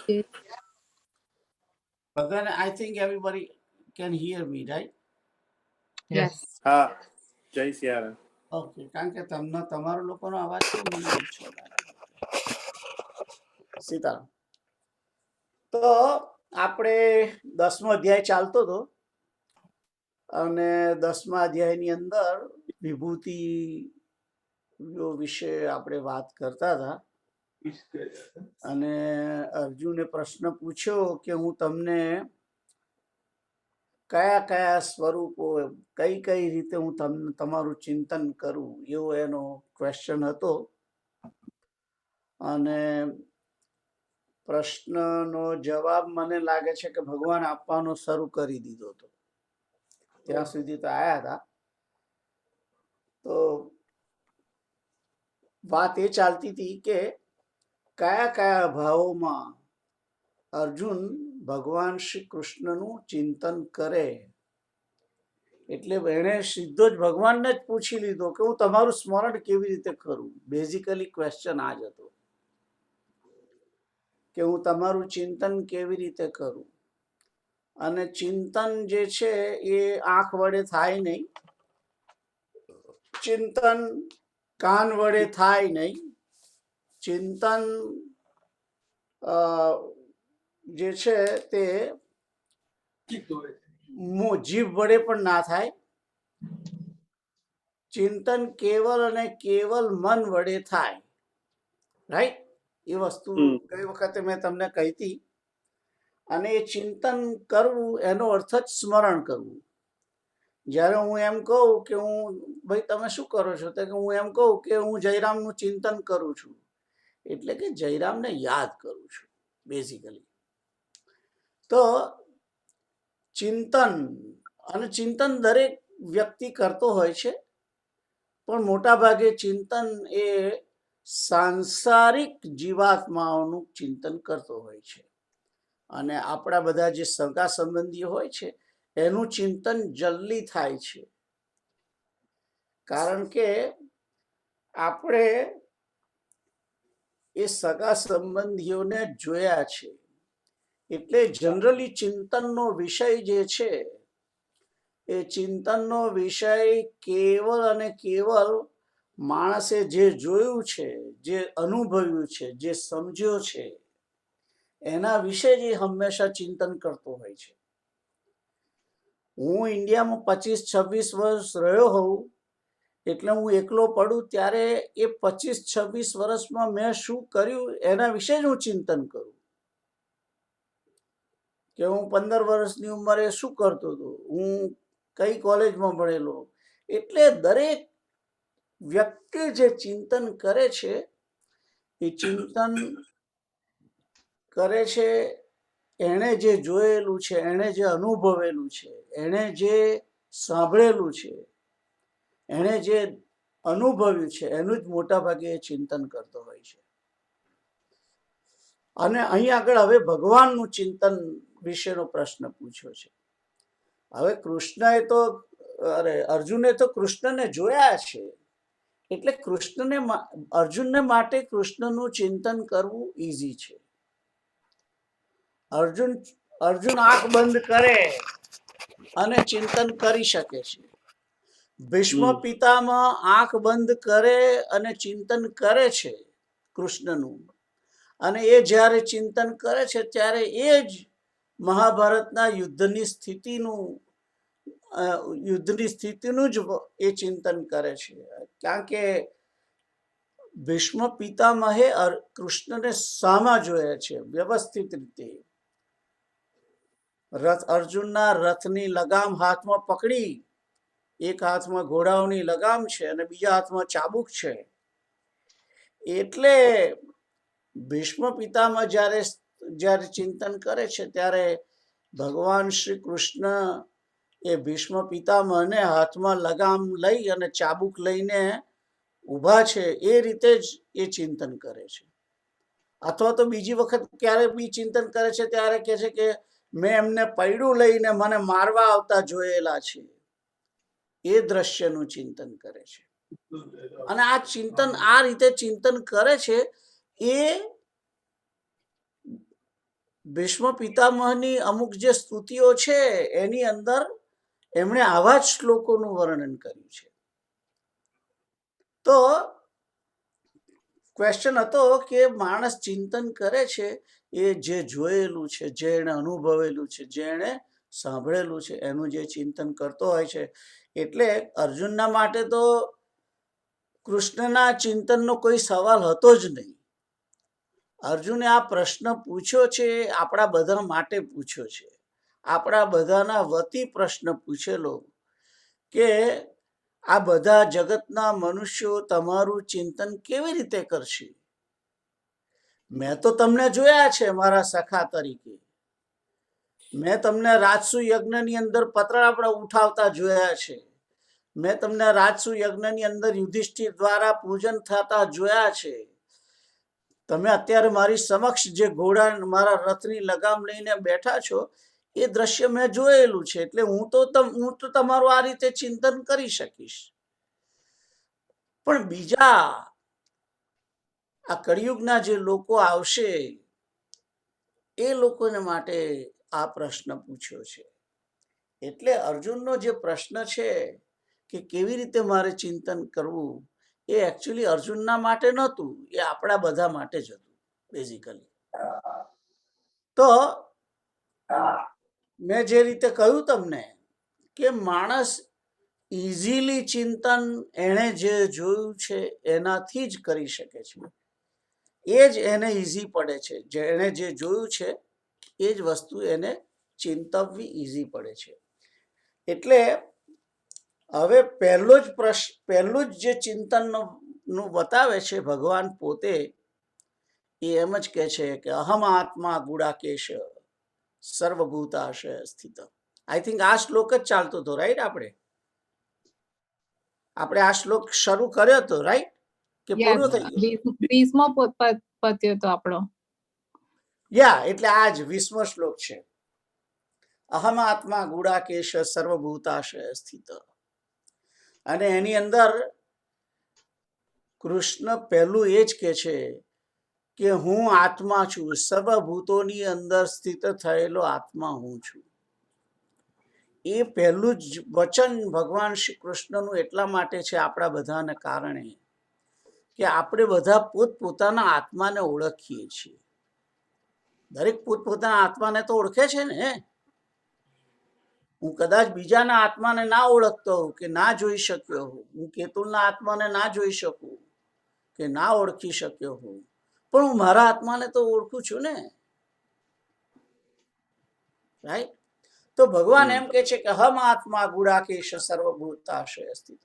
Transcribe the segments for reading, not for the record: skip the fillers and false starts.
Yes. But then I think everybody can hear me, right? Yes. હા, જય Siyaram. Okay, કારણ કે તમને તમારો લોકોનો અવાજ કેમ મને ઓછો લાગે છે. સીતારામ. તો આપણે 10મો અધ્યાય ચાલતો હતો અને 10મા અધ્યાયની અંદર વિભૂતિ વિશે આપણે વાત કરતા હતા અને અર્જુને પ્રશ્ન પૂછ્યો કે હું તમને કયા કયા સ્વરૂપો કઈ કઈ રીતે હું તમને તમારું ચિંતન કરું એવો એનો ક્વેશ્ચન હતો અને પ્રશ્નનો જવાબ મને લાગે છે કે ભગવાન આપવાનો શરૂ કરી દીધો હતો. ત્યાં સુધી તો આયા હતા. તો વાત એ ચાલતી હતી કે કયા કયા ભાવોમાં અર્જુન ભગવાન શ્રી કૃષ્ણનું ચિંતન કરે. એટલે એણે સીધો જ ભગવાનને જ પૂછી લીધો કે હું તમારું સ્મરણ કેવી રીતે કરું. બેઝિકલી ક્વેશ્ચન આ જ હતો કે હું તમારું ચિંતન કેવી રીતે કરું. અને ચિંતન જે છે એ આંખ વડે થાય નહીં, ચિંતન કાન વડે થાય નહીં, ચિંતન જે છે તે જીભ વડે પણ ના થાય. ચિંતન કેવલ અને કેવલ મન વડે થાય. રાઈટ? એ વસ્તુ ગઈ વખતે મેં તમને કહી હતી. અને એ ચિંતન કરવું એનો અર્થ જ સ્મરણ કરવું. જ્યારે હું એમ કહું કે હું ભાઈ તમે શું કરો છો, તો કે હું એમ કહું કે હું જયરામનું ચિંતન કરું છું, એટલે કે જયરામને યાદ કરું છું બેઝિકલી. તો ચિંતન અને ચિંતન દરેક વ્યક્તિ કરતો હોય છે, પણ મોટા ભાગે ચિંતન એ સાંસારિક જીવાત્માઓનું ચિંતન કરતો હોય છે. અને આપણા બધા જે સગા સંબંધીઓ હોય છે એનું ચિંતન જલ્દી થાય છે, કારણ કે આપણે એ સગા સંબંધીઓને જોયા છે. એટલે જનરલી ચિંતનનો વિષય જે છે એ ચિંતનનો વિષય કેવલ અને કેવલ માણસે જે જોયું છે, જે અનુભવ્યું છે, જે સમજ્યો છે એના વિશે જ હંમેશા ચિંતન કરતો હોય છે. હું ઇન્ડિયામાં 25-26 વર્ષ રહ્યો હોઉં, એટલે હું એકલો પડું ત્યારે એ 25-26 વર્ષમાં મેં શું કર્યું એના વિશે જ હું ચિંતન કરું. કે હું 15 વર્ષની ઉંમરે શું કરતો હતો, હું કઈ કોલેજમાં ભણેલો. એટલે દરેક વ્યક્તિ જે ચિંતન કરે છે એ ચિંતન કરે છે એણે જે જોયેલું છે, એણે જે અનુભવેલું છે, એણે જે સાંભળેલું છે, એણે જે અનુભવ્યું છે એનું જ મોટા ભાગે એ ચિંતન કરતો હોય છે. અને અહીં આગળ હવે ભગવાનનું ચિંતન વિશેનો પ્રશ્ન પૂછ્યો છે. હવે કૃષ્ણએ તો અર્જુને તો કૃષ્ણને જોયા છે, એટલે અર્જુનને માટે કૃષ્ણનું ચિંતન કરવું ઈઝી છે. અર્જુન આંખ બંધ કરે અને ચિંતન કરી શકે છે. ભીષ્મ પિતામહ આંખ બંધ કરે અને ચિંતન કરે છે કૃષ્ણનું. અને એ જ્યારે ચિંતન કરે છે ત્યારે એ જ મહાભારતના યુદ્ધની સ્થિતિનું જ એ ચિંતન કરે છે. કારણ કે ભીષ્મ પિતામહે કૃષ્ણને સામા જોયા છે વ્યવસ્થિત રીતે. અર્જુનના રથની લગામ હાથમાં પકડી, એક હાથમાં ઘોડાઓની લગામ છે અને બીજા હાથમાં ચાબુક છે. એટલે ભીષ્મ પિતામહ જ્યારે ચિંતન કરે છે ત્યારે ભગવાન શ્રી કૃષ્ણ એ ભીષ્મ પિતામહને હાથમાં લગામ લઈ અને ચાબુક લઈને ઊભા છે એ રીતે જ એ ચિંતન કરે છે. અથવા તો બીજી વખત ક્યારે બી ચિંતન કરે છે ત્યારે કહે છે કે મેં એમને પૈડું લઈને મને મારવા આવતા જોયેલા છે. એ દ્રશ્યનું ચિંતન કરે છે. અને આ ચિંતન આ રીતે ચિંતન કરે છે એ ભીષ્મ પિતામહની અમુક જે સ્તુતિઓ છે એની અંદર એમણે આવા જ શ્લોકોનું વર્ણન કર્યું છે. તો ક્વેશ્ચન હતો કે માણસ ચિંતન કરે છે એ જે જોયેલું છે, જે એને અનુભવેલું છે, જે એને સાંભળેલું છે એનું જે ચિંતન કરતો હોય છે. એટલે અર્જુનના માટે તો કૃષ્ણના ચિંતનનો કોઈ સવાલ હતો જ નહીં. અર્જુને આ પ્રશ્ન પૂછ્યો છે આપણા બધા માટે પૂછ્યો છે. આપણા બધાના વતી પ્રશ્ન પૂછેલો કે આ બધા જગતના મનુષ્યો તમારું ચિંતન કેવી રીતે કરશે? મેં તો તમને જોયા છે મારા સખા તરીકે. મેં તમને રાજસુ યજ્ઞની અંદર પતરાપડા ઉઠાવતા જોયા છે. મેં તમને રાજસુ યજ્ઞની અંદર યુધિષ્ઠિર દ્વારા પૂજન થતા જોયા છે. તમે અત્યારે મારી સમક્ષ જે ઘોડા મારા રથની લગામ લઈને બેઠા છો એ દ્રશ્ય મેં જોયેલું છે. એટલે હું તો તમારું આ રીતે ચિંતન કરી શકીશ. પણ બીજા આ કળિયુગના જે લોકો આવશે એ લોકોને માટે આ પ્રશ્ન પૂછ્યો છે. એટલે અર્જુનનો જે પ્રશ્ન છે કે કેવી રીતે મારે ચિંતન કરવું એ એકચ્યુઅલી અર્જુનના માટે નહોતું, એ આપણા બધા માટે જ હતું બેઝિકલી. તો મેં જે રીતે કહ્યું તમને કે માણસ ઇઝીલી ચિંતન એણે જે જોયું છે એનાથી જ કરી શકે છે. એ જ એને ઇઝી પડે છે. જેણે જે જોયું છે એ જ વસ્તુ એને ચિંતવવી ઇઝી પડે છે. એટલે હવે પહેલું જ જે ચિંતનનું બતાવે છે ભગવાન પોતે, એ એમ જ કહે છે કે અહમ આત્મા ગુડાકેશ સર્વભૂતાશય સ્થિત. આઈ થિંક આ શ્લોક જ ચાલતો હતો, રાઈટ? આપણે આ શ્લોક શરૂ કર્યો હતો, રાઈટ? કે પૂરો થઈ ગયો? 20મો પત્યો તો આપણો. યા, એટલે આ જ 20મો શ્લોક છે. અહમ આત્મા ગુડાકેશ સર્વભૂતાશય સ્થિત. અને એની અંદર કૃષ્ણ પહેલું એ જ કહે છે કે હું આત્મા છું, સર્વભૂતોની અંદર સ્થિત થયેલો આત્મા હું છું. એ પહેલું જ વચન ભગવાન શ્રી કૃષ્ણનું એટલા માટે છે આપણા બધાને કારણે કે આપણે બધા પોતપોતાના આત્માને ઓળખીએ છીએ. દરેક પોતપોતાના આત્માને તો ઓળખે છે ને. હું કદાચ બીજાના આત્માને ના ઓળખતો હોઉં કે ના જોઈ શક્યો હોઉં, હું કેતુલના આત્માને ના જોઈ શકું કે ના ઓળખી શક્યો હોઉં, પણ હું મારા આત્માને તો ઓળખું છું ને, રાઈટ? તો ભગવાન એમ કે છે કે હમ આત્મા ગુડાકેશ સર્વભૂતાશય સ્થિત.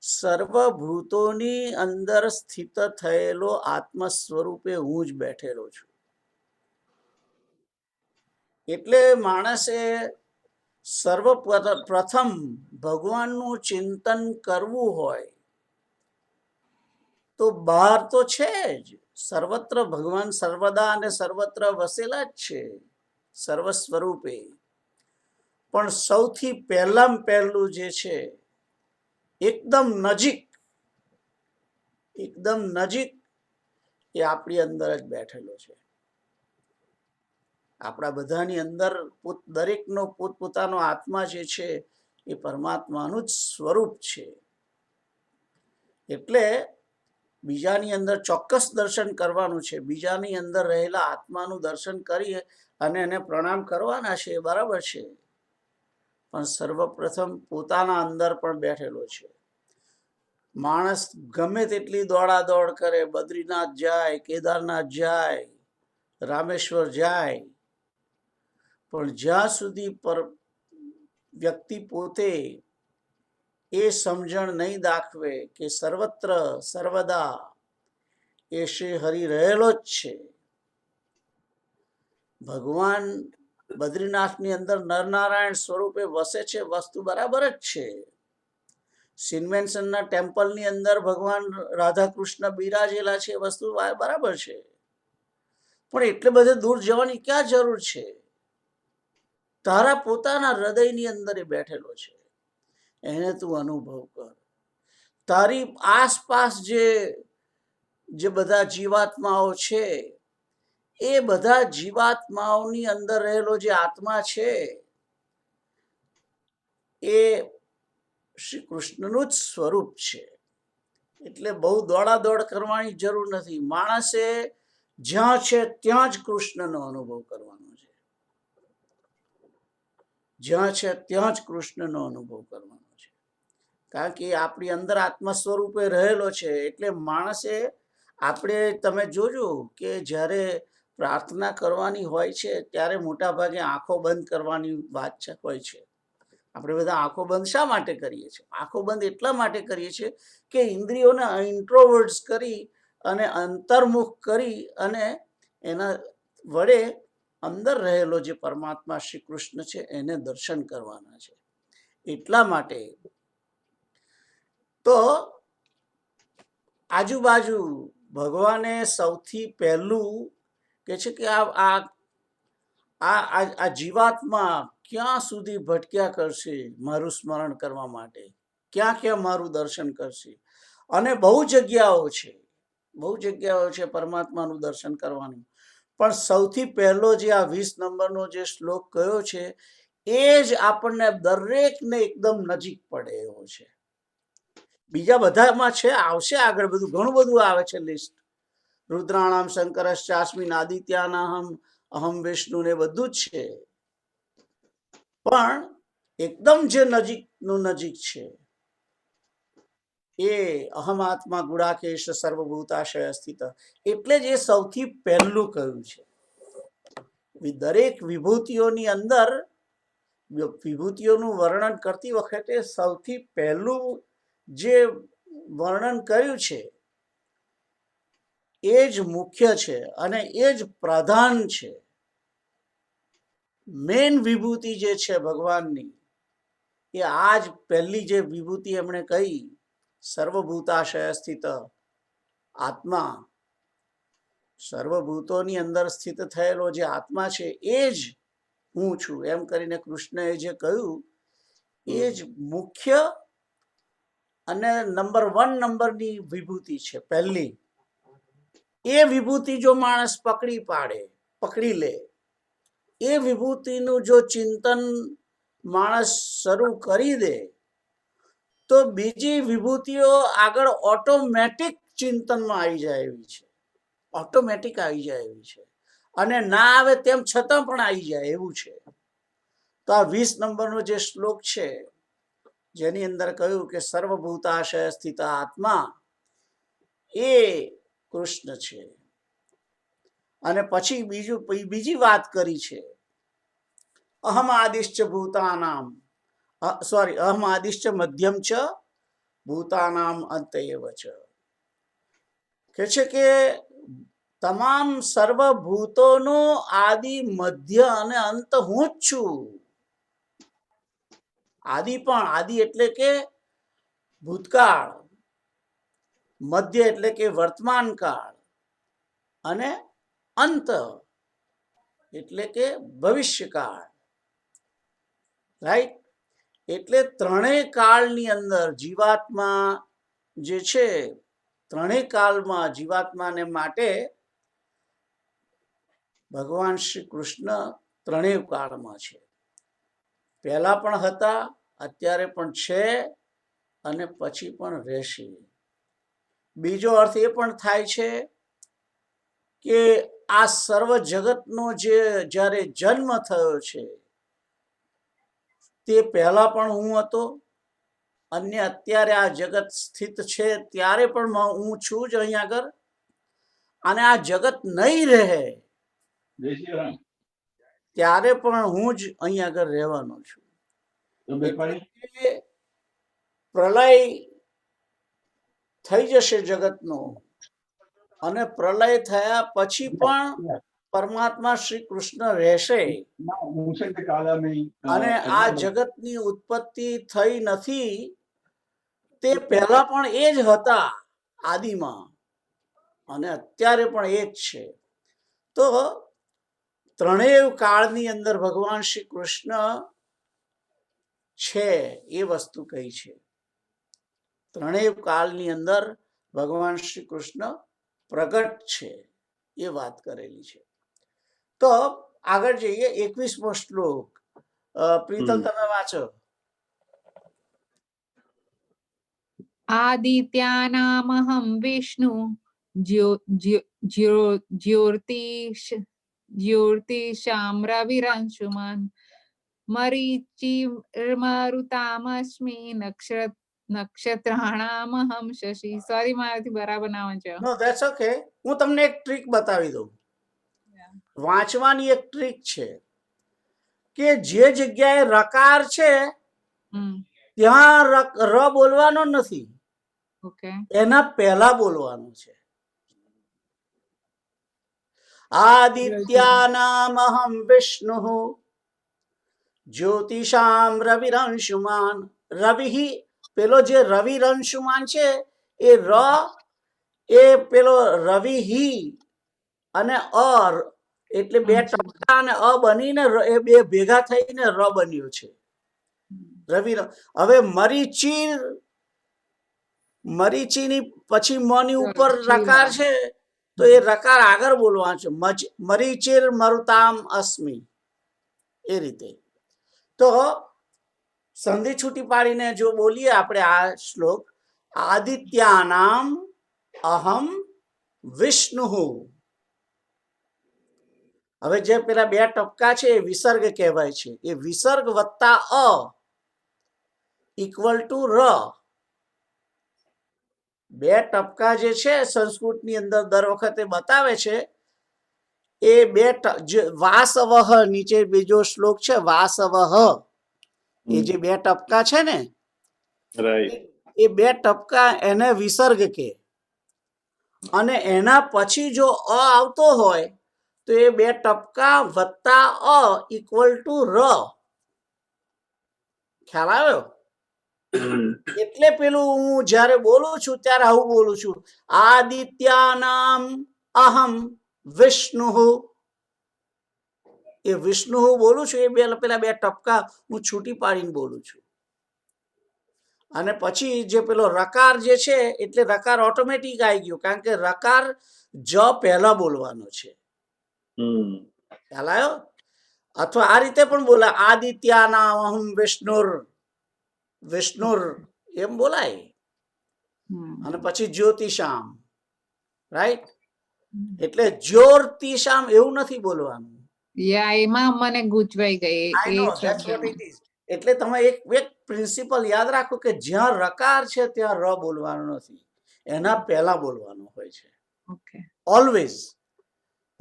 સર્વભૂતોની અંદર સ્થિત થયેલો આત્મ સ્વરૂપે હું જ બેઠેલો છું. એટલે માણસે સર્વપ્રથમ ભગવાનનું ચિંતન કરવું હોય તો બહાર તો છે જ, સર્વત્ર ભગવાન સર્વદા અને સર્વત્ર વસેલા જ છે સર્વ સ્વરૂપે. પણ સૌથી પહેલું જે છે એકદમ નજીક એ આપણી અંદર જ બેઠેલો છે. આપણા બધાની અંદર દરેકનો પોતપોતાનો આત્મા જે છે એ પરમાત્માનું જ સ્વરૂપ છે. એટલે બીજાની અંદર ચોક્કસ દર્શન કરવાનું છે. બીજાની અંદર રહેલા આત્માનું દર્શન કરીએ અને એને પ્રણામ કરવાના છે, બરાબર છે. પણ સર્વપ્રથમ પોતાના અંદર પણ બેઠેલો છે. માણસ ગમે તેટલી દોડાદોડ કરે, બદ્રીનાથ જાય, કેદારનાથ જાય, રામેશ્વર જાય, પણ જ્યાં સુધી વ્યક્તિ પોતે એ સમજણ નહીં દાખવે કે સર્વત્ર સર્વદા એ શ્રી હરિ રહેલો જ છે. ભગવાન બદ્રીનાથની અંદર નરનારાયણ સ્વરૂપે વસે છે, વસ્તુ બરાબર જ છે. સિન્મેન્સનના ટેમ્પલની અંદર ભગવાન રાધા કૃષ્ણ બિરાજેલા છે, વસ્તુ બરાબર છે. પણ એટલે બધે દૂર જવાની ક્યાં જરૂર છે? તારા પોતાના હૃદયની અંદર એ બેઠેલો છે, એને તું અનુભવ કર. તારી આસપાસ જે બધા જીવાત્માઓ છે એ બધા જીવાત્માઓની અંદર રહેલો જે આત્મા છે એ શ્રી કૃષ્ણનું જ સ્વરૂપ છે. એટલે બહુ દોડાદોડ કરવાની જરૂર નથી. માણસે જ્યાં છે ત્યાં જ કૃષ્ણનો અનુભવ કરવાનો છે. જ્યાં છે ત્યાં જ કૃષ્ણનો અનુભવ કરવાનો છે. કારણ કે આપણી અંદર આત્મા સ્વરૂપે રહેલો છે. એટલે માણસે આપણે તમે જોજો કે જ્યારે પ્રાર્થના કરવાની હોય છે ત્યારે મોટા ભાગે આંખો બંધ કરવાની વાત હોય છે. આપણે બધા આંખો બંધ શા માટે કરીએ છીએ? આંખો બંધ એટલા માટે કરીએ છીએ કે ઇન્દ્રિયોને ઇન્ટ્રોવર્ટ્સ કરી અને અંતર્મુખ કરી અને એના વડે અંદર રહેલો જે પરમાત્મા શ્રી કૃષ્ણ છે એને દર્શન કરવાના છે. એટલા માટે તો આજુબાજુ ભગવાને સૌથી પહેલું કે છે કે આ જીવાત્મા ક્યાં સુધી ભટક્યા કરશે મારું સ્મરણ કરવા માટે, ક્યાં ક્યાં મારું દર્શન કરશે. અને બહુ જગ્યાઓ છે પરમાત્માનું દર્શન કરવાની. પણ સૌથી પહેલો જે આ 20 નંબરનો જે શ્લોક કયો છે એ જ આપણને દરેકને એકદમ નજીક પડે એવો છે. બીજા બધામાં છે, આવશે આગળ, બધું ઘણું બધું આવે છે લિસ્ટ. રુદ્રાણામ શંકરશ્ચાસ્મિન આદિત્યાનાહમ અહમ વિષ્ણુ ને બધું જ છે. પણ એકદમ જે નજીકનું નજીક છે એ અહમ આત્મા ગુડાકેશ સર્વભૂતાશય સ્થિત. એટલે જ એ સૌથી પહેલું કહ્યું છે. દરેક વિભૂતિઓની અંદર વિભૂતિઓનું વર્ણન કરતી વખતે સૌથી પહેલું જે વર્ણન કર્યું છે એ જ મુખ્ય છે અને એ જ પ્રધાન છે. મેન વિભૂતિ જે છે ભગવાનની એ આ જ પહેલી જે વિભૂતિ એમણે કહી, સર્વભૂતાશય સ્થિત આત્મા. સર્વભૂતોની અંદર સ્થિત થયેલો જે આત્મા છે એ જ હું છું એમ કરીને કૃષ્ણએ જે કહ્યું એ જ મુખ્ય અને નંબર 1 નંબરની વિભૂતિ છે પહેલી. એ વિભૂતિ જો માણસ પકડી લે, એ વિભૂતિનું જો ચિંતન માણસ શરૂ કરી દે તો બીજી વિભૂતિઓ આગળ ઓટોમેટિક ચિંતનમાં આવી જાય એવી છે. ઓટોમેટિક આવી જાય એવી છે. અને ના આવે તેમ છતાં પણ આવી જાય એવું છે. તો આ 20 નંબરનો જે શ્લોક છે જેની અંદર કહ્યું કે સર્વભૂતાશય સ્થિત આત્મા એ કૃષ્ણ છે. અને પછી બીજી વાત કરી છે, અહમ આદિશ્ચ ભૂતાનામ અહમ આદિશ્ચ મધ્યમ ચ ભૂતાનામ અંતએવ ચ. કે છે કે તમામ સર્વભૂતોનો આદિ, મધ્ય અને અંત હું જ છું. આદિ એટલે કે ભૂતકાળ, મધ્ય એટલે કે વર્તમાન કાળ અને અંત એટલે કે ભવિષ્યકાળ. રાઈટ? એટલે ત્રણેય કાળની અંદર જીવાત્મા જે છે, ત્રણેય કાળમાં જીવાત્માને માટે ભગવાન શ્રી કૃષ્ણ ત્રણેય કાળમાં છે. પહેલા પણ હતા, અત્યારે પણ છે અને પછી પણ રહેશે. બીજો અર્થ એ પણ થાય છે કે આ સર્વ જગતનો જે જ્યારે જન્મ થયો છે તે પહેલા પણ હું હતો અને અત્યારે આ જગત સ્થિત છે ત્યારે પણ હું છું જ અહીંયા આગળ. અને આ જગત નહીં રહે ત્યારે પણ હું જ અહીંયા આગળ રહેવાનો છું. પ્રલય થઈ જશે જગતનો અને પ્રલય થયા પછી પણ પરમાત્મા શ્રી કૃષ્ણ રહેશે. અને આ જગતની ઉત્પત્તિ થઈ નથી તે પહેલા પણ એ જ હતા આદિમાં અને અત્યારે પણ એ જ છે. તો ત્રણેય કાળની અંદર ભગવાન શ્રી કૃષ્ણ છે એ વસ્તુ કહી છે. ત્રણેય કાળની અંદર ભગવાન શ્રી કૃષ્ણ પ્રગટ છે એ વાત કરેલી છે. તો આગળ જઈએ 21મો શ્લોક. પ્રીતલ તમે વાંચો. આદિત્યાનામહં વિષ્ણુ જ્યોતિષામ રવિરંશુમાન મરીચિર્મરુતામસ્મિ નક્ષત્રાણામહં શશી. સોરી, મારાથી બરાબર ના વાંચ્યો. નો ધેટ્સ ઓકે. હું તમને એક ટ્રીક બતાવી દઉં. વાંચવાની એક ટ્રીક છે કે જે જગ્યાએ રકાર છે ત્યાં ર બોલવાનો નથી, ઓકે. એના પહેલા બોલવાનું છે. આદિત્યાનામહં વિષ્ણુ જ્યોતિષામ રવિરંશુમાન. રવિ, પેલો જે રવિરંશુમાન છે એ પેલો રવિ અને એટલે બે ટપકા અને બનીને એ બે ભેગા થઈને ર બન્યું છે. રવિ. હવે મરીચીની પછી મની ઉપર રકાર છે તો એ રકાર આગળ બોલવાનું છે. મરીચિર મરુતામ અસ્મિ, એ રીતે. તો સંધિ છૂટી પાડીને જો બોલીએ આપણે આ શ્લોક, આદિત્યાનામ અહમ વિષ્ણુ. હવે જે પેલા બે ટપકા છે એ વિસર્ગ કહેવાય છે. એ વિસર્ગ વત્તા ઇક્વલ ટુ ર. બે ટપકા જે છે સંસ્કૃતની અંદર દર વખતે બતાવે છે એ બે વાસવહ, નીચે બીજો શ્લોક છે વાસવહ, એ જે બે ટપકા છે ને એ બે ટપકા એને વિસર્ગ કે, અને એના પછી જો આવતો હોય તો એ બે ટપકા વત્તા ઇક્વલ ટુ ર. ખ્યાલ આવ્યો? એટલે પેલું હું જયારે બોલું છું ત્યારે આવું બોલું છું, આદિત્યાનામ અહમ વિષ્ણુ. એ વિષ્ણુ બોલું છું, એ પેલા બે ટપકા હું છૂટી પાડીને બોલું છું. અને પછી જે પેલો રકાર જે છે, એટલે રકાર ઓટોમેટિક આવી ગયો, કારણ કે રકાર જ પહેલા બોલવાનો છે. ખ્યાલ આવ્યો? અથવા આ રીતે પણ બોલા, આદિત્યાનામ અહમ વિષ્ણુર એમ બોલાય. અને પછી જ્યોતિષામ, રાઈટ? એટલે જ્યોતિષામ એવું નથી બોલવાનું. એમાં મને ગૂંચવાઈ ગઈ. એટલે તમે એક પ્રિન્સિપલ યાદ રાખો કે જ્યાં રકાર છે ત્યાં ર બોલવાનું નથી, એના પહેલા બોલવાનું હોય છે. Always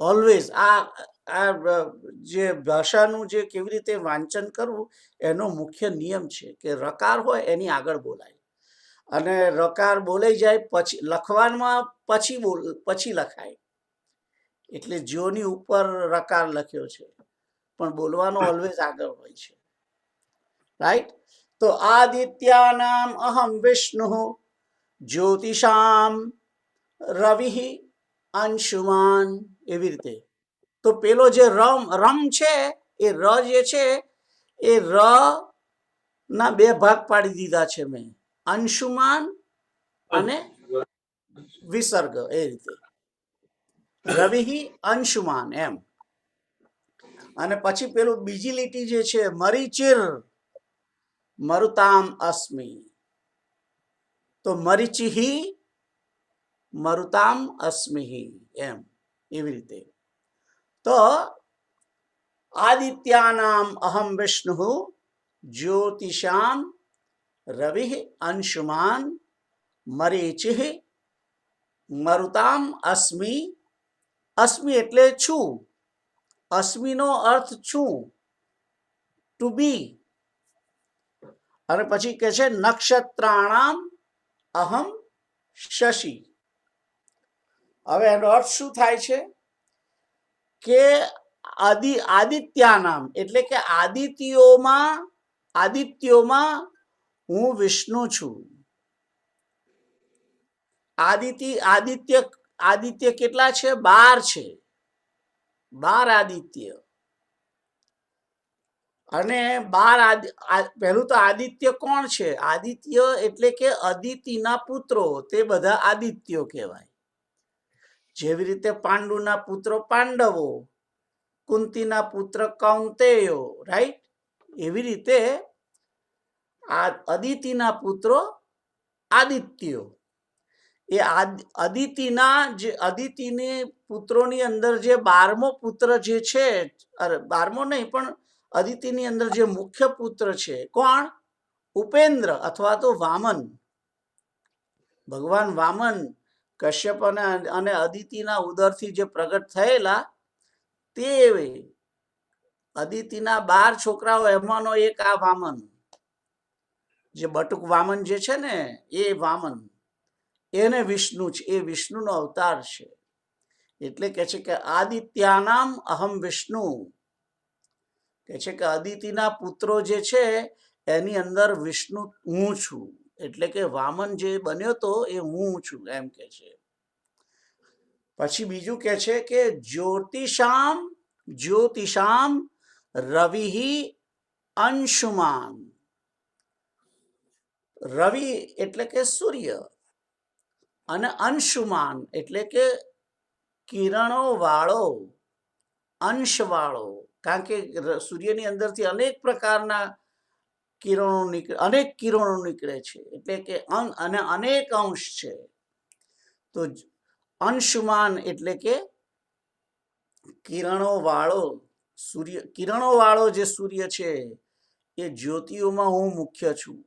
always. આ જે ભાષાનું જે કેવી રીતે વાંચન કરવું એનો મુખ્ય નિયમ છે કે રકાર હોય એની આગળ બોલાય, અને રકાર બોલાઈ જાય પછી લખવામાં પછી લખાય. એટલે જ્યોની ઉપર રકાર લખ્યો છે પણ બોલવાનો ઓલવેઝ આગળ હોય છે, રાઈટ? તો આદિત્યાનામ અહમ વિષ્ણુ જ્યોતિષામ રવિ અંશુમાન, એવી રીતે. તો પેલો જે રમ છે એ ર જે છે એ ર ના બે ભાગ પાડી દીધા છે મેં, અંશુમાન અને વિસર્ગ, એ રીતે. રવિ અંશુમાન એમ. અને પછી પેલું બીજી લીટી જે છે મરીચિર મરુતામ અસ્મિ, તો મરીચિ મરુતામ અસ્મિ એમ, એવી રીતે. તો આદિત્યાનામ અહમ વિષ્ણુ જ્યોતિષામ રવિ અંશુમાન મરીચિ મરુતામ અસ્મિ. અસ્મિ એટલે છું. અસ્મિનો અર્થ છું, ટુ બી. અને પછી કે છે નક્ષત્રાણામ અહમ શશી. હવે એનો અર્થ શું થાય છે કે આદિત્યાનામ એટલે કે આદિત્યોમાં હું વિષ્ણુ છું. આદિત્ય કેટલા છે? 12 છે. 12 આદિત્ય. અને 12 પહેલું તો આદિત્ય કોણ છે? આદિત્ય એટલે કે અદિતિના પુત્રો, તે બધા આદિત્યો કહેવાય. જેવી રીતે પાંડુના પુત્રો પાંડવો, કુંતીના પુત્ર કૌંતેયો, રાઈટ? એવી રીતે આ અદિતિના પુત્રો આદિત્યો. એ અદિતિની પુત્રોની અંદર જે 12મો પુત્ર જે છે, અરે 12મો નહીં પણ અદિતિની અંદર જે મુખ્ય પુત્ર છે, કોણ? ઉપેન્દ્ર અથવા તો વામન. ભગવાન વામન કશ્યપ અને અદિતિના ઉદરથી જે પ્રગટ થયેલા તે અદિતિના 12 છોકરાઓ, એમાંનો એક આ વામન, જે બટુક વામન જે છે ને, એ વામન, એને વિષ્ણુ છે, એ વિષ્ણુનો અવતાર છે. એટલે કે છે કે આદિત્યાનામ અહમ વિષ્ણુ, કે છે કે અદિતિના પુત્રો જે છે એની અંદર વિષ્ણુ હું છું. એટલે કે વામન જે બન્યો તો એ હું છું એમ કે છે. પછી બીજું કે છે કે જ્યોતિષામ રવિ અંશુમાન. રવિ એટલે કે સૂર્ય અને અંશુમાન એટલે કે કિરણો વાળો, અંશ વાળો. કારણ કે સૂર્યની અંદરથી અનેક પ્રકારના અનેક કિરણો નીકળે છે, એટલે કે અને અનેક અંશ છે. તો અંશુમાન એટલે કે કિરણો વાળો સૂર્ય, કિરણો વાળો જે સૂર્ય છે એ જ્યોતિઓમાં હું મુખ્ય છું.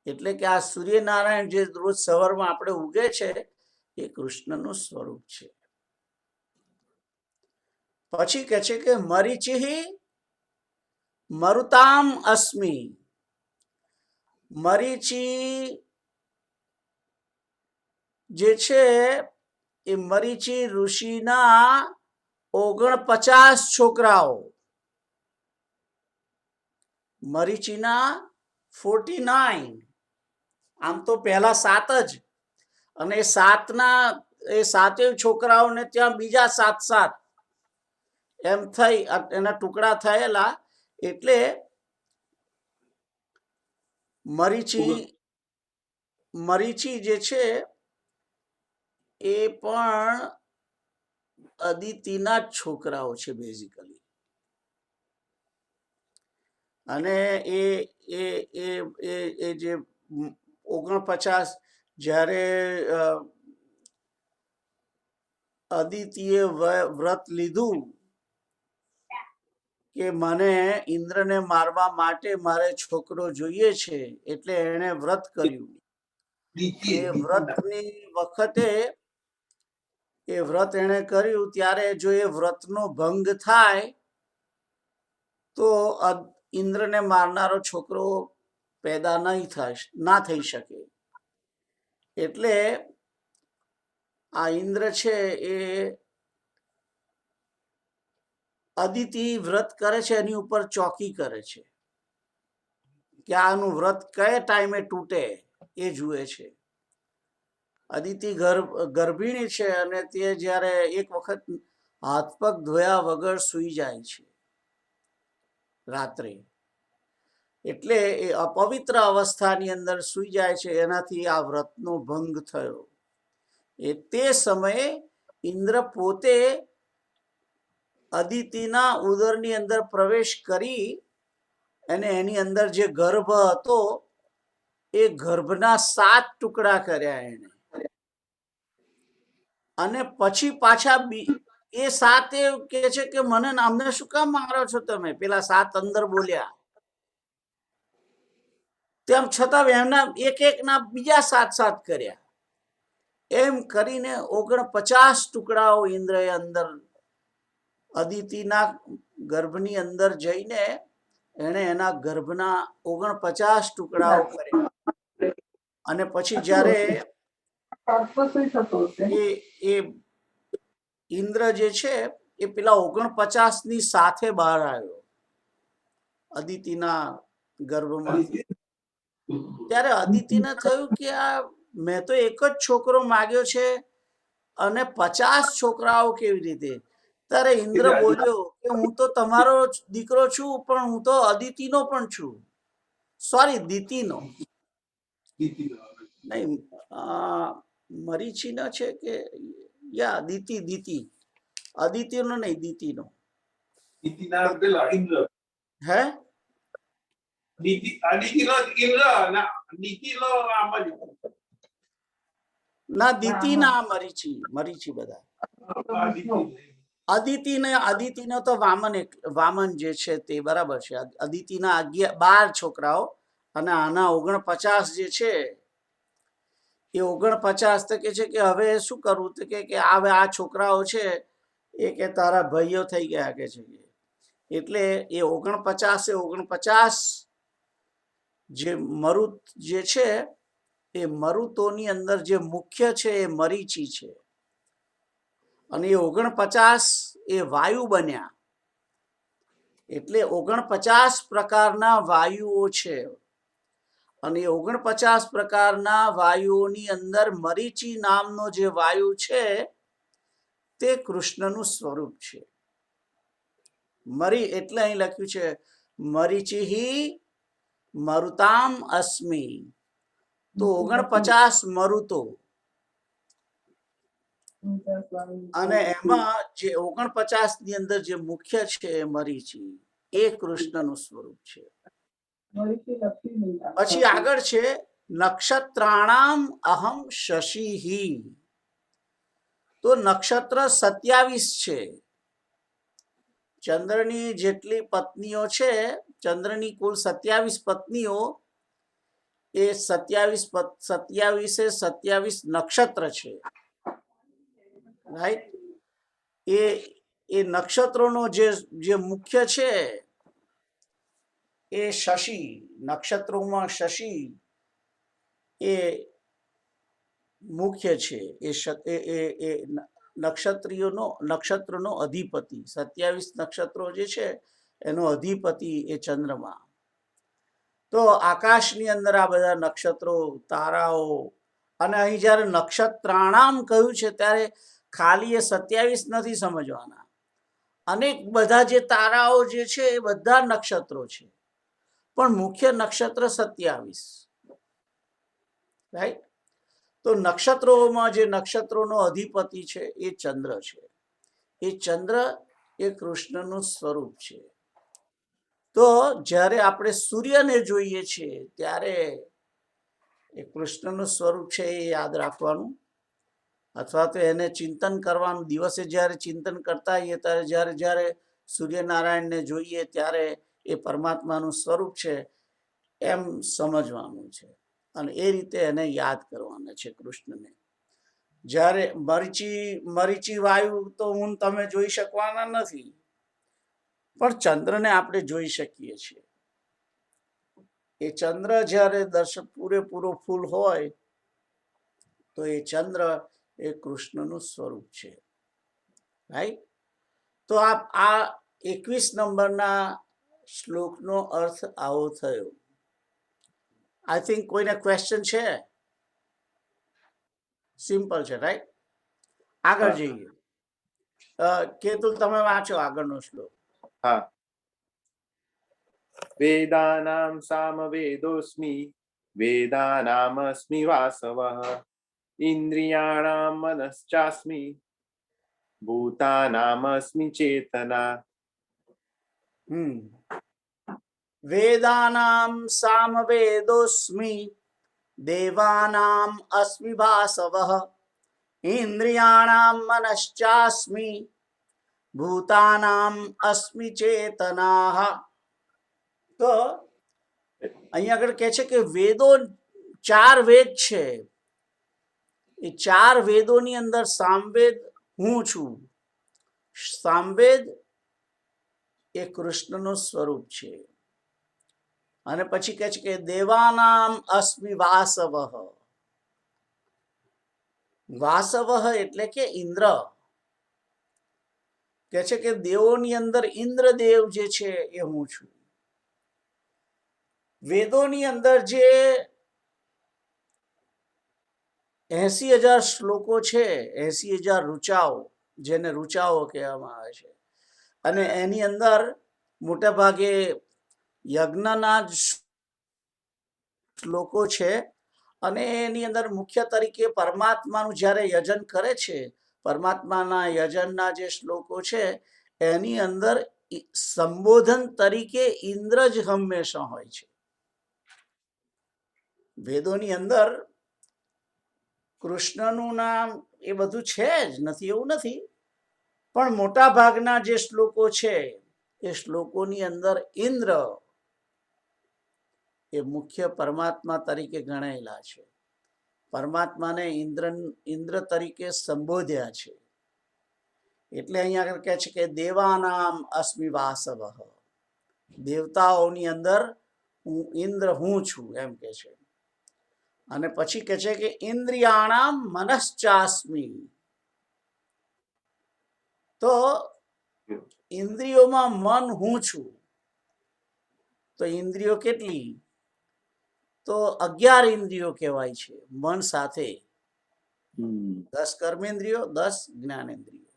એટલે કે આ સૂર્યનારાયણ જે રોજ સવારમાં આપણે ઉગે છે એ કૃષ્ણનું સ્વરૂપ છે. પછી કે છે કે મરીચિ મરુતામ અસ્મિ. મરીચિ જે છે એ મરીચિ ઋષિના 49 છોકરાઓ. મરીચિના 49. આમ તો પહેલા 7 જ, અને એ 7 છોકરાઓને ત્યાં બીજા 7 એમ થઈ એના ટુકડા થયેલા. એટલે મરીચી જે છે એ પણ અદિતિના જ છોકરાઓ છે બેઝિકલી. અને એ જે 49 જ્યારે અદિતિએ વ્રત લીધું કે મને ઇન્દ્રને મારવા માટે મારે છોકરો જોઈએ છે, એટલે એણે વ્રત કર્યું. એ વ્રતની વખતે એ વ્રત એણે કર્યું ત્યારે જો એ વ્રતનો ભંગ થાય તો ઇન્દ્રને મારનારો છોકરો પેદા ના થઈ શકે. એટલે આ ઇન્દ્ર છે એ અદિતિ વ્રત કરે છે એની ઉપર ચોકી કરે છે કે આનું વ્રત કયા ટાઈમે તૂટે એ જુએ છે. અદિતિ ગર્ભિણી છે અને તે જ્યારે એક વખત હાથ પગ ધોયા વગર સૂઈ જાય છે રાત્રે, એટલે એ અપવિત્ર અવસ્થાની અંદર સૂઈ જાય છે. એનાથી આ વ્રતનો ભંગ થયો. તે સમયે ઇન્દ્ર પોતે અદિતિના ઉદરની અંદર પ્રવેશ કરી અને એની અંદર જે ગર્ભ હતો એ ગર્ભના 7 ટુકડા કર્યા એને. અને પછી પાછા એ 7 કે છે કે મને અમને શું કામ મારો છો તમે? પેલા 7 અંદર બોલ્યા. તેમ છતાં એમના એક ના બીજા 7 કર્યા. એમ કરીને 49 ટુકડાઓ ઇન્દ્રએ અંદર અદિતિના ગર્ભની અંદર જઈને એને એના ગર્ભના 49 ટુકડાઓ કર્યા. અને પછી જ્યારે એ ઇન્દ્ર જે છે એ પેલા 49 ની સાથે બહાર આવ્યો અદિતિના ગર્ભમાંથી. ત્યારે અદિતિને થયું કે આ મેં તો એક જ છોકરો માગ્યો છે અને 50 છોકરાઓ કેવી રીતે? ત્યારે ઇન્દ્ર બોલ્યો કે હું તો તમારો દીકરો છું, પણ હું તો અદિતિનો પણ છું. સોરી, દિતિનો નહીં, મરીચિનો છે કે યા દિતિ, અદિતિનો નહીં, દિતિનો. નીતિના પેલા ઇન્દ્ર હે નીતિનો ઇન્દ્ર ના નીતિનો આ બાજુ ના દિતિ ના મરીચી બધા અદિતિનો તો વામન જે છે તે બરાબર છે. અદિતિના 12 છોકરાઓ અને આના 49 જે છે એ 49 તો કે છે કે હવે શું કરવું, તો કે હવે આ છોકરાઓ છે એ કે તારા ભાઈઓ થઈ ગયા કે છે. એટલે એ 49 જે મરુત જે છે એ મરુતોની અંદર જે મુખ્ય છે એ મરીચી છે અને એ 49 એ વાયુ બન્યા. એટલે 49 પ્રકારના વાયુઓ છે અને એ 49 પ્રકારના વાયુઓની અંદર મરીચી નામનો જે વાયુ છે તે કૃષ્ણનું સ્વરૂપ છે. મરી એટલે અહીં લખ્યું છે મરીચિ મરુતામ અસ્મિ. તો 49 મરુતો અને એમાં જે 49 ની અંદર જે મુખ્ય છે મરીચી એ કૃષ્ણનું સ્વરૂપ છે. પછી આગળ છે નક્ષત્રાણામ અહમ શશિ. તો નક્ષત્ર 27 છે. ચંદ્રની જેટલી પત્નીઓ છે, ચંદ્રની કુલ 27 પત્નીઓ, એ 27 નક્ષત્ર છે. રાઈટ. એ નક્ષત્રોનો જે મુખ્ય છે એ શશિ. નક્ષત્રોમાં શશિ એ મુખ્ય છે. એ નક્ષત્રનો અધિપતિ. 27 નક્ષત્રો જે છે એનો અધિપતિ એ ચંદ્રમા. તો આકાશની અંદર આ બધા નક્ષત્રો, તારાઓ, અને અહીં જયારે નક્ષત્રાણામ કહ્યું છે ત્યારે ખાલી એ 27 નથી સમજવાના. અનેક બધા જે તારાઓ જે છે એ બધા નક્ષત્રો છે, પણ મુખ્ય નક્ષત્ર 27. રાઈટ. તો નક્ષત્રોમાં જે નક્ષત્રોનો અધિપતિ છે એ ચંદ્ર છે. એ ચંદ્ર એ કૃષ્ણનું સ્વરૂપ છે. તો જ્યારે આપણે સૂર્યને જોઈએ છીએ ત્યારે એ કૃષ્ણનું સ્વરૂપ છે એ યાદ રાખવાનું, અથવા તો એને ચિંતન કરવાનું. દિવસે જ્યારે ચિંતન કરતા હોઈએ ત્યારે જ્યારે સૂર્યનારાયણને જોઈએ ત્યારે એ પરમાત્માનું સ્વરૂપ છે એમ સમજવાનું છે અને એ રીતે એને યાદ કરવાના છે કૃષ્ણને. જ્યારે મરીચી વાયુ તો તમે જોઈ શકવાના નથી, પણ ચંદ્રને આપણે જોઈ શકીએ છીએ. એ ચંદ્ર જ્યારે પૂરેપૂરો ફૂલ હોય તો એ ચંદ્ર એ કૃષ્ણનું સ્વરૂપ છે. રાઈટ. તો આ 21 નંબરના શ્લોકનો અર્થ આવો થયો. આઈ થિંક કોઈને ક્વેશ્ચન છે? સિમ્પલ છે. રાઈટ. આગળ જઈએ. કેતુલ તમે વાંચો આગળનો શ્લોક. હા. વેદાનામ સામવેદોસ્મિ વેદાનામસ્મિ વાસવઃ ઇન્દ્રિયાણામ મનશ્ચાસ્મિ ભૂતાનામસ્મિ ચેતના. વેદાનામ સામવેદોસ્મિ દેવાનામ અસ્મિ વાસવઃ ઇન્દ્રિયાણામ મનશ્ચાસ્મિ ભૂતાનામ અસ્મિ ચેતનાઃ. તો અહીંયા આગળ કહે છે કે વેદો 4 વેદ છે. એ 4 વેદોની અંદર સામવેદ હું છું. સામવેદ એ કૃષ્ણનું સ્વરૂપ છે. અને પછી કહે છે કે દેવાનામ અસ્મિ વાસવઃ. વાસવઃ એટલે કે ઇન્દ્ર. કહે છે કે દેવોની અંદર ઇન્દ્રદેવ જે છે એ હું છું. વેદોની અંદર જે 80,000 શ્લોકો છે, 80,000 ઋચાઓ, જેને ઋચાઓ કહેવામાં આવે છે, અને એની અંદર મોટા ભાગે યજ્ઞના જ શ્લોકો છે. અને એની અંદર મુખ્ય તરીકે પરમાત્માનું જ્યારે યજન કરે છે, પરમાત્માના યજનના જે શ્લોકો છે એની અંદર સંબોધન તરીકે ઇન્દ્ર જ હંમેશા હોય છે. વેદોની અંદર કૃષ્ણનું નામ એ બધું છે જ, નથી એવું નથી, પણ મોટા ભાગના જે શ્લોકો છે એ શ્લોકોની અંદર ઇન્દ્ર એ મુખ્ય પરમાત્મા તરીકે ગણાયેલા છે. પરમાત્માને ઇન્દ્ર તરીકે સંબોધ્યા છે. એટલે અહીંયા આગળ કહે છે કે દેવાનામ અસ્મિ વાસવ, દેવતાઓની અંદર હું ઇન્દ્ર હું છું એમ કે છે. અને પછી કહે છે કે ઇન્દ્રિયાણામ મનશ્ચાસ્મિ, તો ઇન્દ્રિયોમાં મન હું છું. તો ઇન્દ્રિયો કેટલી? તો 11 ઇન્દ્રિયો કહેવાય છે મન સાથે. 10 કર્મેન્દ્રિયો, 10 જ્ઞાનેન્દ્રિયો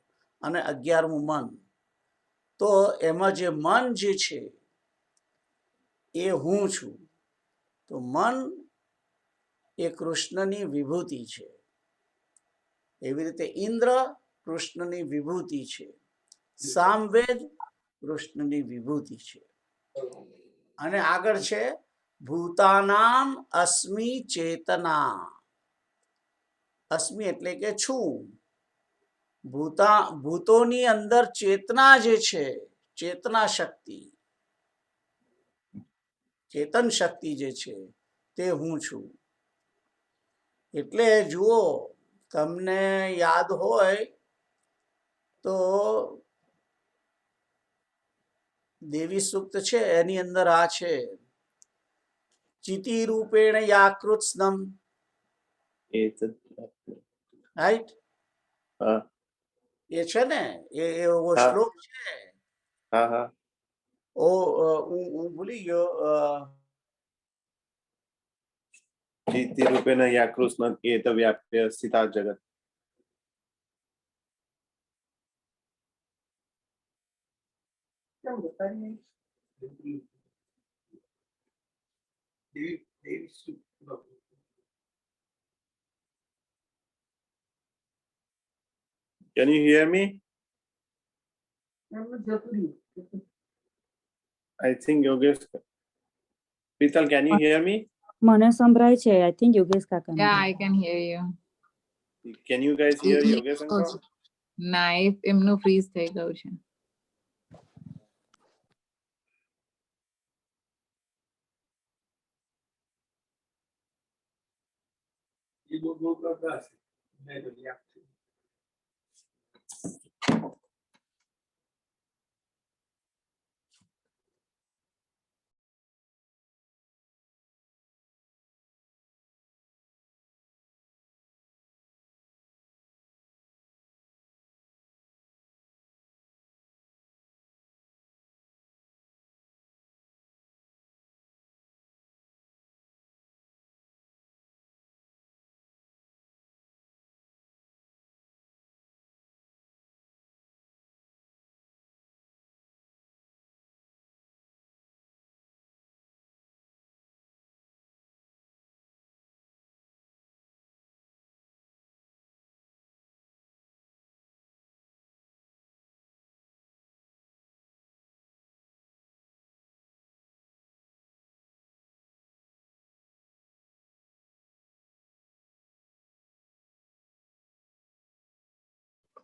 અને 11મું મન. તો એમાં જે મન જે છે એ હું છું. તો મન એ કૃષ્ણની વિભૂતિ છે. એવી રીતે ઇન્દ્ર કૃષ્ણની વિભૂતિ છે, સામવેદ કૃષ્ણની વિભૂતિ છે. અને આગળ છે ભૂતાનામ અસ્મિ ચેતના. અસ્મિ એટલે કે છું. ભૂતોની અંદર ચેતના જે છે, ચેતના શક્તિ, ચેતન શક્તિ જે છે તે હું છું. એટલે જુઓ, તમને યાદ હોય તો દેવી સૂક્ત છે એની અંદર આ છે, ચિતિ રૂપેણ યાકૃત્સ્નમ, રાઈટ? એ છે ને, એવો શ્લોક છે. હું ભૂલી ગયો. ચિત્તિ રૂપેણ યા કૃષ્ણ એત વ્યાપ્ય સ્થિતા જગત. Can you hear me? I think Yogesh. Pital, can you hear me? મને સંભળાય છે. આઈ થિંક યોગેશ કાકા. Yeah, I can hear you. Can you guys hear Yogesh uncle? ના, એમનું ફ્રીઝ થઈ ગયું છે.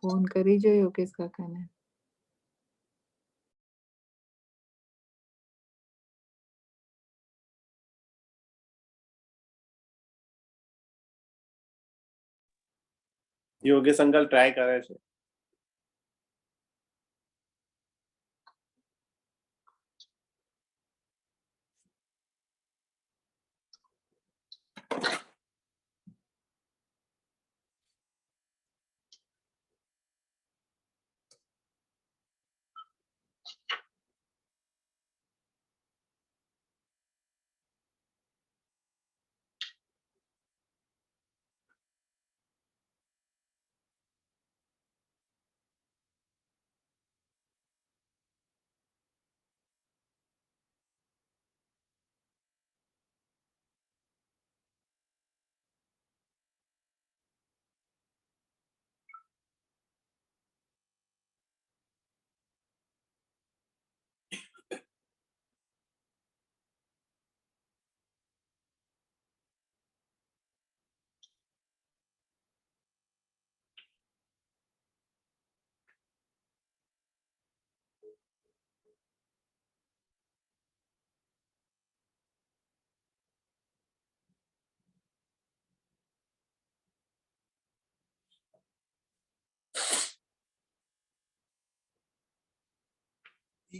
ફોન કરી જો યોગેશ કાકાને. યોગેશ અંકલ ટ્રાય કરે છે.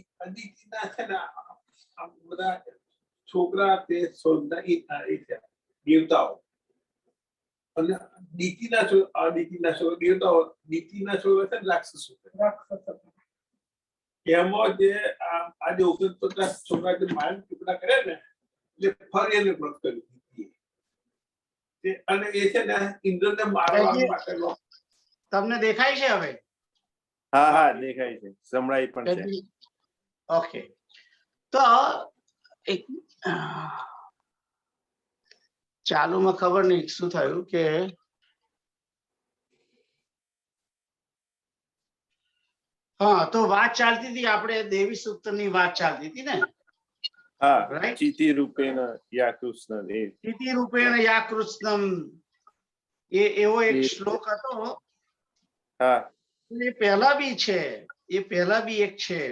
અદિતિના છે ને આ બધા છોકરા તે શોધના એ છે દેવતાઓ, અને અદિતિના છોકરા દેવતાઓ, નીતિના છોકરા છે ને રાક્ષસો. એમાં જે આજે 49 છોકરા જે માન ટુકડા કરે ને એટલે ફરી એને વ્રત કર્યું અને એ છે ને ઇન્દ્રને મારવા માટે તમને દેખાય છે હવે? હા હા દેખાય છે, સંભળાય પણ છે. ઓકે, તો એક ચાલુમાં ખબર નહીં શું થયું કે હા, તો વાત ચાલતી હતી, આપણે દેવી સૂક્તની વાત ચાલતી હતી ને, હા, રાઈટ? ચિતિ રૂપેણ યા કૃષ્ણ એ સ્થિતિ રૂપેણ યા કૃષ્ણમ, એ એવો એક એ- શ્લોક હતો. હા એ પહેલા બી છે, એ પહેલા બી એક છે,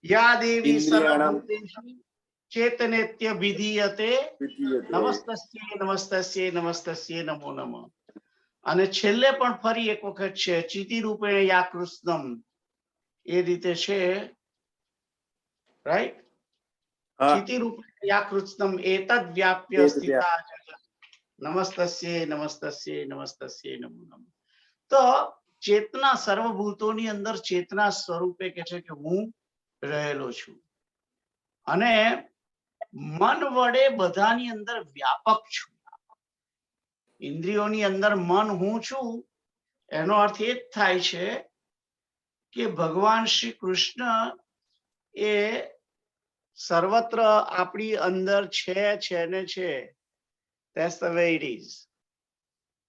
યા દેવી ઇન્દ્રિયાણામ સર્વભૂતેષુ ચેતનેત્ય વિધીયતે વિધીયતે. નમસ્તસ્યે નમસ્તસ્યે નમસ્તસ્યે નમો નમઃ. અને છેલ્લે પણ ફરી એક વખત છે, ચિતિ રૂપેણ યા કૃષ્ણમ, એ રીતે છે, રાઈટ? હા ચિતિ રૂપેણ યા કૃષ્ણમ એતદ વ્યાપ્ય એ જ સ્થિતા જગત નમસ્તસ્યે નમસ્તસ્યે નમસ્તસ્યે નમો નમઃ. તો ચેતના સર્વભૂતોની અંદર ચેતના સ્વરૂપે કે છે કે હું રહેલો છું, અને મન વડે બધાની અંદર વ્યાપક છું. ઇન્દ્રિયોની અંદર મન હું છું, એનો અર્થ એ જ થાય છે કે ભગવાન શ્રી કૃષ્ણ એ સર્વત્ર આપણી અંદર છે ને છે. That's the way it is,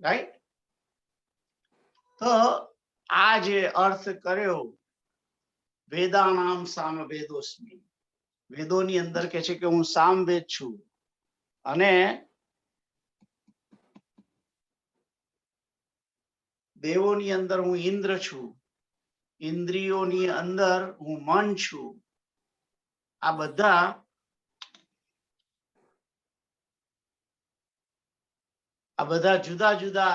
right? તો આ જે અર્થ કર્યો વેદાનામ સામવેદોસ્મિ, વેદોની અંદર કે છે કે હું સામવેદ છું, અને દેવોની અંદર હું ઇન્દ્ર છું, ઇન્દ્રિયોની અંદર હું મન છું. આ બધા જુદા જુદા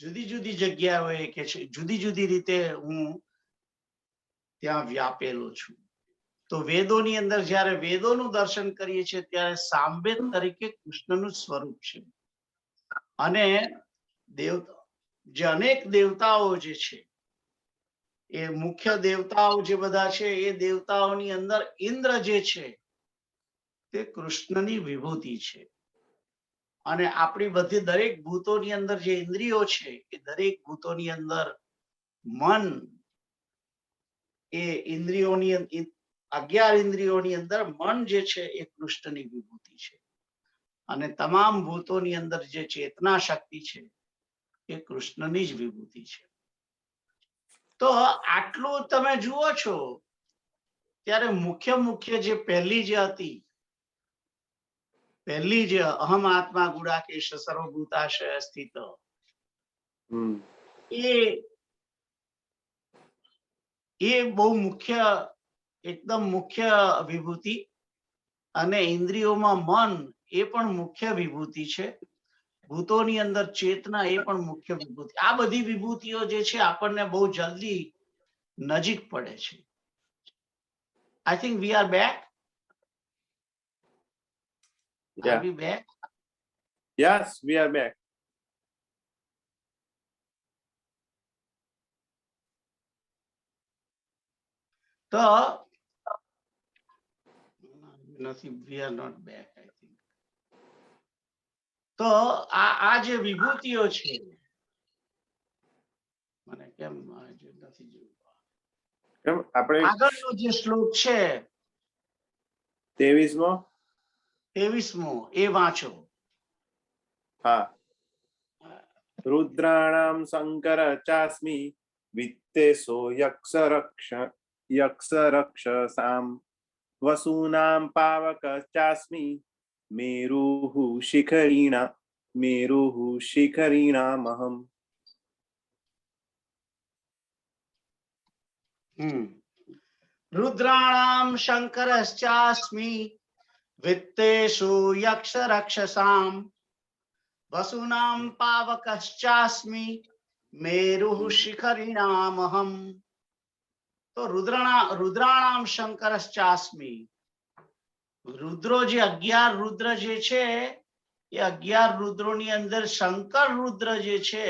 જુદી જુદી જગ્યાએ કે છે, જુદી જુદી રીતે હું ત્યાં વ્યાપેલો છું. તો વેદોની અંદર જ્યારે વેદોનું દર્શન કરીએ છીએ ત્યારે સામવેદ તરીકે કૃષ્ણનું સ્વરૂપ છે. અને જે અનેક દેવતાઓ જે છે, એ મુખ્ય દેવતાઓ જે બધા છે, એ દેવતાઓની અંદર ઇન્દ્ર જે છે તે કૃષ્ણની વિભૂતિ છે. અને આપણી બધી દરેક ભૂતોની અંદર જે ઇન્દ્રિયો છે, એ દરેક ભૂતોની અંદર મન, એ ઇન્દ્રિયોની 11 ઇન્દ્રિયોની અંદર મન જે છે એ કૃષ્ણની વિભૂતિ છે. અને તમામ ભૂતોની અંદર જે ચેતના શક્તિ છે એ કૃષ્ણની જ વિભૂતિ છે. તો આટલું તમે જુઓ છો ત્યારે મુખ્ય જે પહેલી જે હતી, પહેલી જે અહમ આત્મા ગુડાકેશ સર્વભૂતાશય સ્થિત, એ બહુ મુખ્ય, એકદમ મુખ્ય વિભૂતિ. અને ઇન્દ્રિયોમાં મન એ પણ મુખ્ય વિભૂતિ છે. ભૂતોની અંદર ચેતના એ પણ મુખ્ય વિભૂતિ. આ બધી વિભૂતિઓ જે છે આપણને બહુ જલ્દી નજીક પડે છે. I think we are back. Are we back? Yes, we are back. તો નથી, we are not back, I think. તો આ જે વિભૂતિઓ છે, મને કેમ નથી જોયું. આપણે આગળનો જે શ્લોક છે 23મો એ વાંચો. હા, રુદ્રાણામ શંકર ચાસ્મિ વિત્તેશો યક્ષ રક્ષસામ વસૂનામ પાવક ચાસ્મિ મેરુઃ શિખરીણામહમ. રુદ્રાણામ શંકરશ્ચાસ્મિ વિત્તેષુ યક્ષ રક્ષસામ વસૂનામ પાવકશ્ચાસ્મિ મેરુઃ શિખરીણામહમ. તો રુદ્રાણામ શંકરશ્ચાસ્મી. રુદ્રો જે 11 રુદ્ર જે છે એ 11 રુદ્રોની અંદર શંકર રુદ્ર જે છે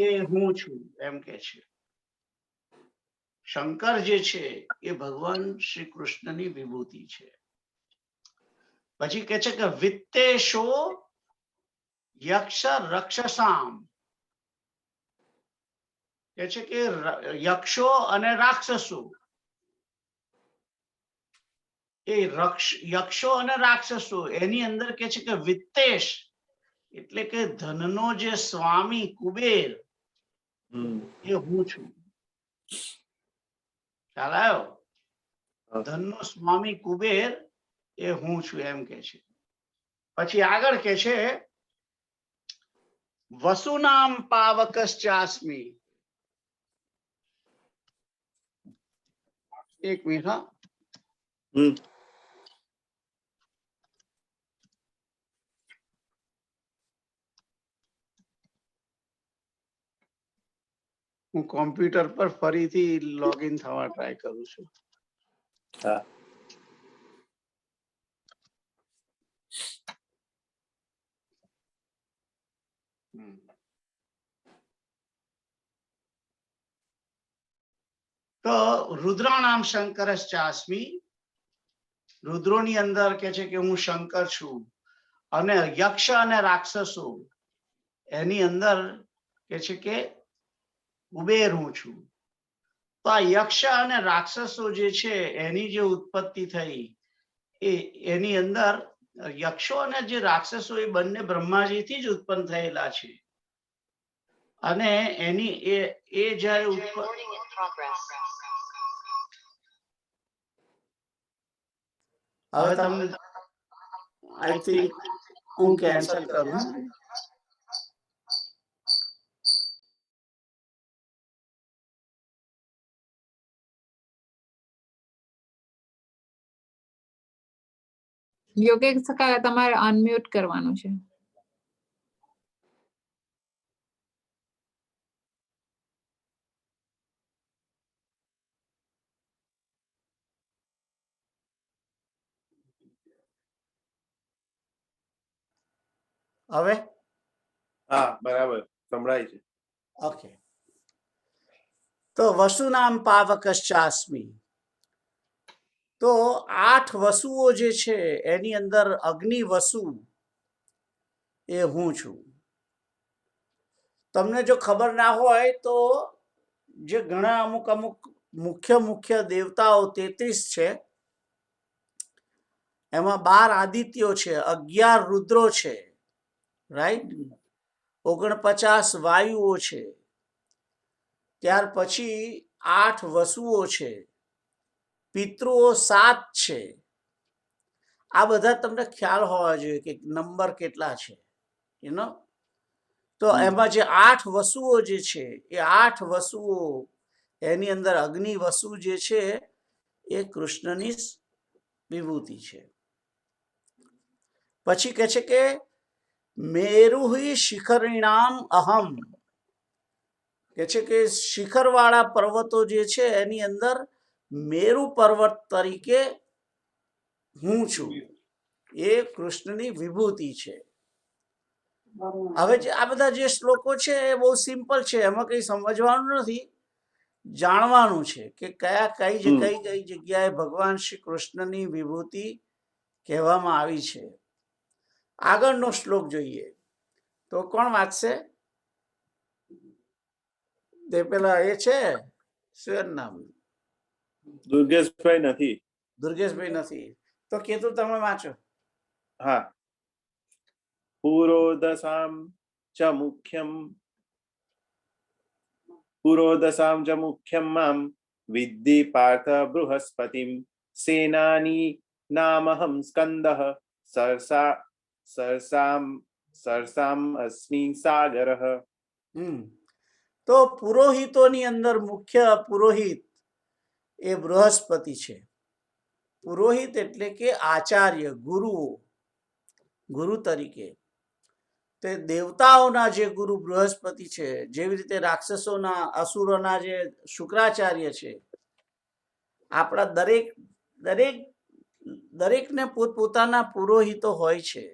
એ હું છું એમ કે છે. શંકર જે છે એ ભગવાન શ્રી કૃષ્ણની વિભૂતિ છે. પછી કે છે કે વિત્તેશો યક્ષ રક્ષસામ, કે છે કે યક્ષો અને રાક્ષસો, એ યક્ષો અને રાક્ષસો એની અંદર કે છે કે વિત્તેશ એટલે કે ધનનો જે સ્વામી કુબેર એ હું છું. ખ્યાલ આવ્યો? ધનનો સ્વામી કુબેર એ હું છું એમ કે છે. પછી આગળ કે છે વસુનામ પાવકશ્ચાસ્મી. એક મિનિટ હા. હું કોમ્પ્યુટર પર ફરીથી લોગિન થવા ટ્રાય કરું છું. હા. તો રુદ્રાણામ શંકરશ્ચાસ્મી, રુદ્રોની અંદર કે છે કે હું શંકર છું. અને યક્ષ અને રાક્ષસો એની અંદર કે છે કે કુબેર હું છું. તો આ યક્ષ અને રાક્ષસો જે છે એની જે ઉત્પત્તિ થઈ એની અંદર યક્ષો અને જે રાક્ષસો એ બંને બ્રહ્માજીથી જ ઉત્પન્ન થયેલા છે. અને એની એ જ્યારે હવે તમને આઈ થિંક હું કેન્સલ કરું. યોગેશ કાકા તમારે અનમ્યુટ કરવાનું છે. હવે હા બરાબર સંભળાય છે. ઓકે. તો વસુનામ પાવકશ્ચાસ્મી. તો 8 વસુઓ જે છે એની અંદર અગ્નિ વસુ એ હું છું. તમને જો ખબર ના હોય તો જે ઘણા અમુક મુખ્ય દેવતાઓ 33 છે, એમાં 12 આદિત્યો છે, 11 રુદ્રો છે, રાઈટ, 49 વાયુઓ છે, ત્યાર પછી 8 વસુઓ છે, પિતૃઓ 7 છે. આ બધા તમને ખ્યાલ હોવા જોઈએ કે નંબર કેટલા છે, યુ નો. તો એમાં જે 8 વસુઓ જે છે એ 8 વસુઓ એની અંદર અગ્નિ વસુ જે છે એ કૃષ્ણની વિભૂતિ છે. પછી કહે છે કે મેરુહિ શિખરિણામ અહમ, કે છે કે શિખરવાળા પર્વતો જે છે એની અંદર મેરુ પર્વત તરીકે હું છું. એ કૃષ્ણની વિભૂતિ છે. હવે આ બધા જે શ્લોકો છે એ બહુ સિમ્પલ છે, એમાં કઈ સમજવાનું નથી, જાણવાનું છે કે કઈ જગ્યાએ ભગવાન શ્રી કૃષ્ણની વિભૂતિ કહેવામાં આવી છે. આગળનો શ્લોક જોઈએ તો કોણ વાંચશે? તે પેલા એ છે શું નામ? દુર્ગેશભાઈ નથી. દુર્ગેશભાઈ નથી તો કેતું તમે વાંચો. હા. પુરોદસામ ચ મુખ્યમ મામ વિદ્ધિ પાર્થ બૃહસ્પતિમ સેનાની નામહમ સ્કંદઃ સરસામ અસ્મિ સાગરઃ. તો પુરોહિતોની અંદર મુખ્ય પુરોહિત એ બૃહસ્પતિ છે. પુરોહિત એટલે કે આચાર્ય, ગુરુ તરીકે. તે દેવતાઓના જે ગુરુ બૃહસ્પતિ છે, જેવી રીતે રાક્ષસોના અસુરોના જે શુક્રાચાર્ય છે, આપણા દરેકને પોતપોતાના પુરોહિતો હોય છે.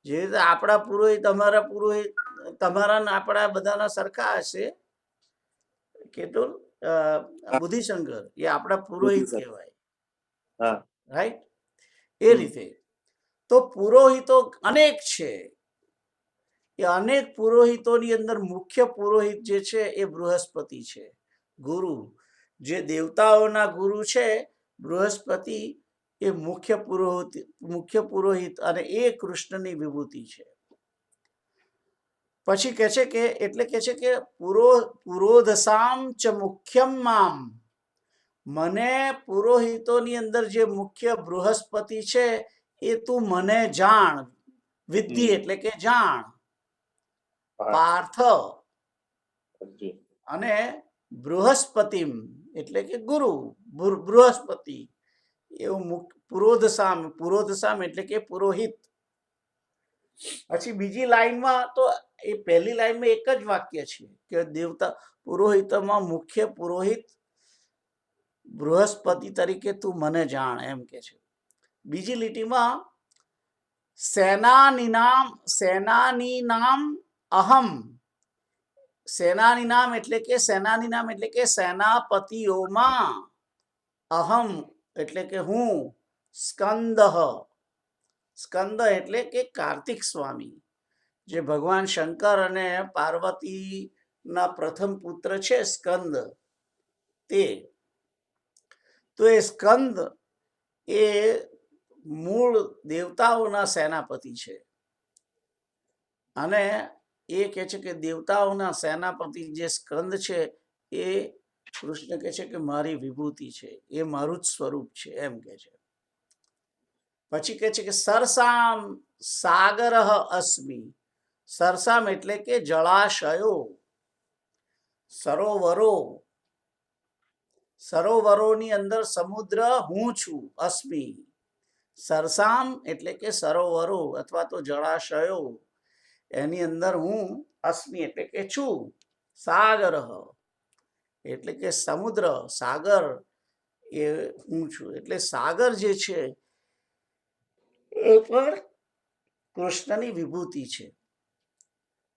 જે રીતે આપણા પુરોહિત, અમારા પુરોહિત, તમારા ને આપણા બધાના સરખા હશે. કેટલું બુદ્ધિશંકર એ આપણા પુરોહિત બુદ્ધિશંકર. કહેવાય, હા રાઈટ? એ રીતે તો પુરોહિતો અનેક છે. એ અનેક પુરોહિતોની અંદર મુખ્ય પુરોહિત જે છે એ બૃહસ્પતિ છે, ગુરુ. જે દેવતાઓના ગુરુ છે બૃહસ્પતિ, એ મુખ્ય પુરોહિત અને એ કૃષ્ણની વિભૂતિ છે. પછી કહે છે કે એટલે કહે છે કે પુરોધસામ ચ મુખ્યમ મામ, મને પુરોહિતોની અંદર જે મુખ્ય બૃહસ્પતિ છે એ તું મને જાણ. વિદ્ધિ એટલે કે જાણ. પાર્થ અર્જુન. અને બૃહસ્પતિમ એટલે કે ગુરુ, બૃહસ્પતિ એવું પુરોધસામ એટલે કે પુરોહિત. પછી બીજી લાઈનમાં તો એ પહેલી લાઈનમાં એક જ વાક્ય છે કે દેવતા પુરોહિતમાં મુખ્ય પુરોહિત બૃહસ્પતિ તરીકે તું મને જાણ, એમ કે છે. બીજી લીટીમાં સેનાની નામ અહમ. સેનાની નામ એટલે કે સેનાપતિઓમાં અહમ એટલે કે હું. સ્કંદ એટલે કે કાર્તિક સ્વામી, જે ભગવાન શંકર અને પાર્વતી ના પ્રથમ પુત્ર છે સ્કંદ. તે તો એ સ્કંદ એ મૂળ દેવતાઓના સેનાપતિ છે. અને એ કહે છે કે દેવતાઓના સેનાપતિ જે સ્કંદ છે એ કૃષ્ણ કહે છે કે મારી વિભૂતિ છે, એ મારું જ સ્વરૂપ છે, એમ કે છે. પછી કહે છે કે સરસામ સાગર અસ્મિ. સરસામ એટલે કે જળાશયો, સરોવરોની અંદર સમુદ્ર હું છું. અસ્મિ. સરસામ એટલે કે સરોવરો અથવા તો જળાશયો, એની અંદર હું અસ્મિ એટલે કે છું. સાગર એટલે કે સમુદ્ર, સાગર એ હું છું. એટલે સાગર જે છે એ પણ કૃષ્ણની વિભૂતિ છે.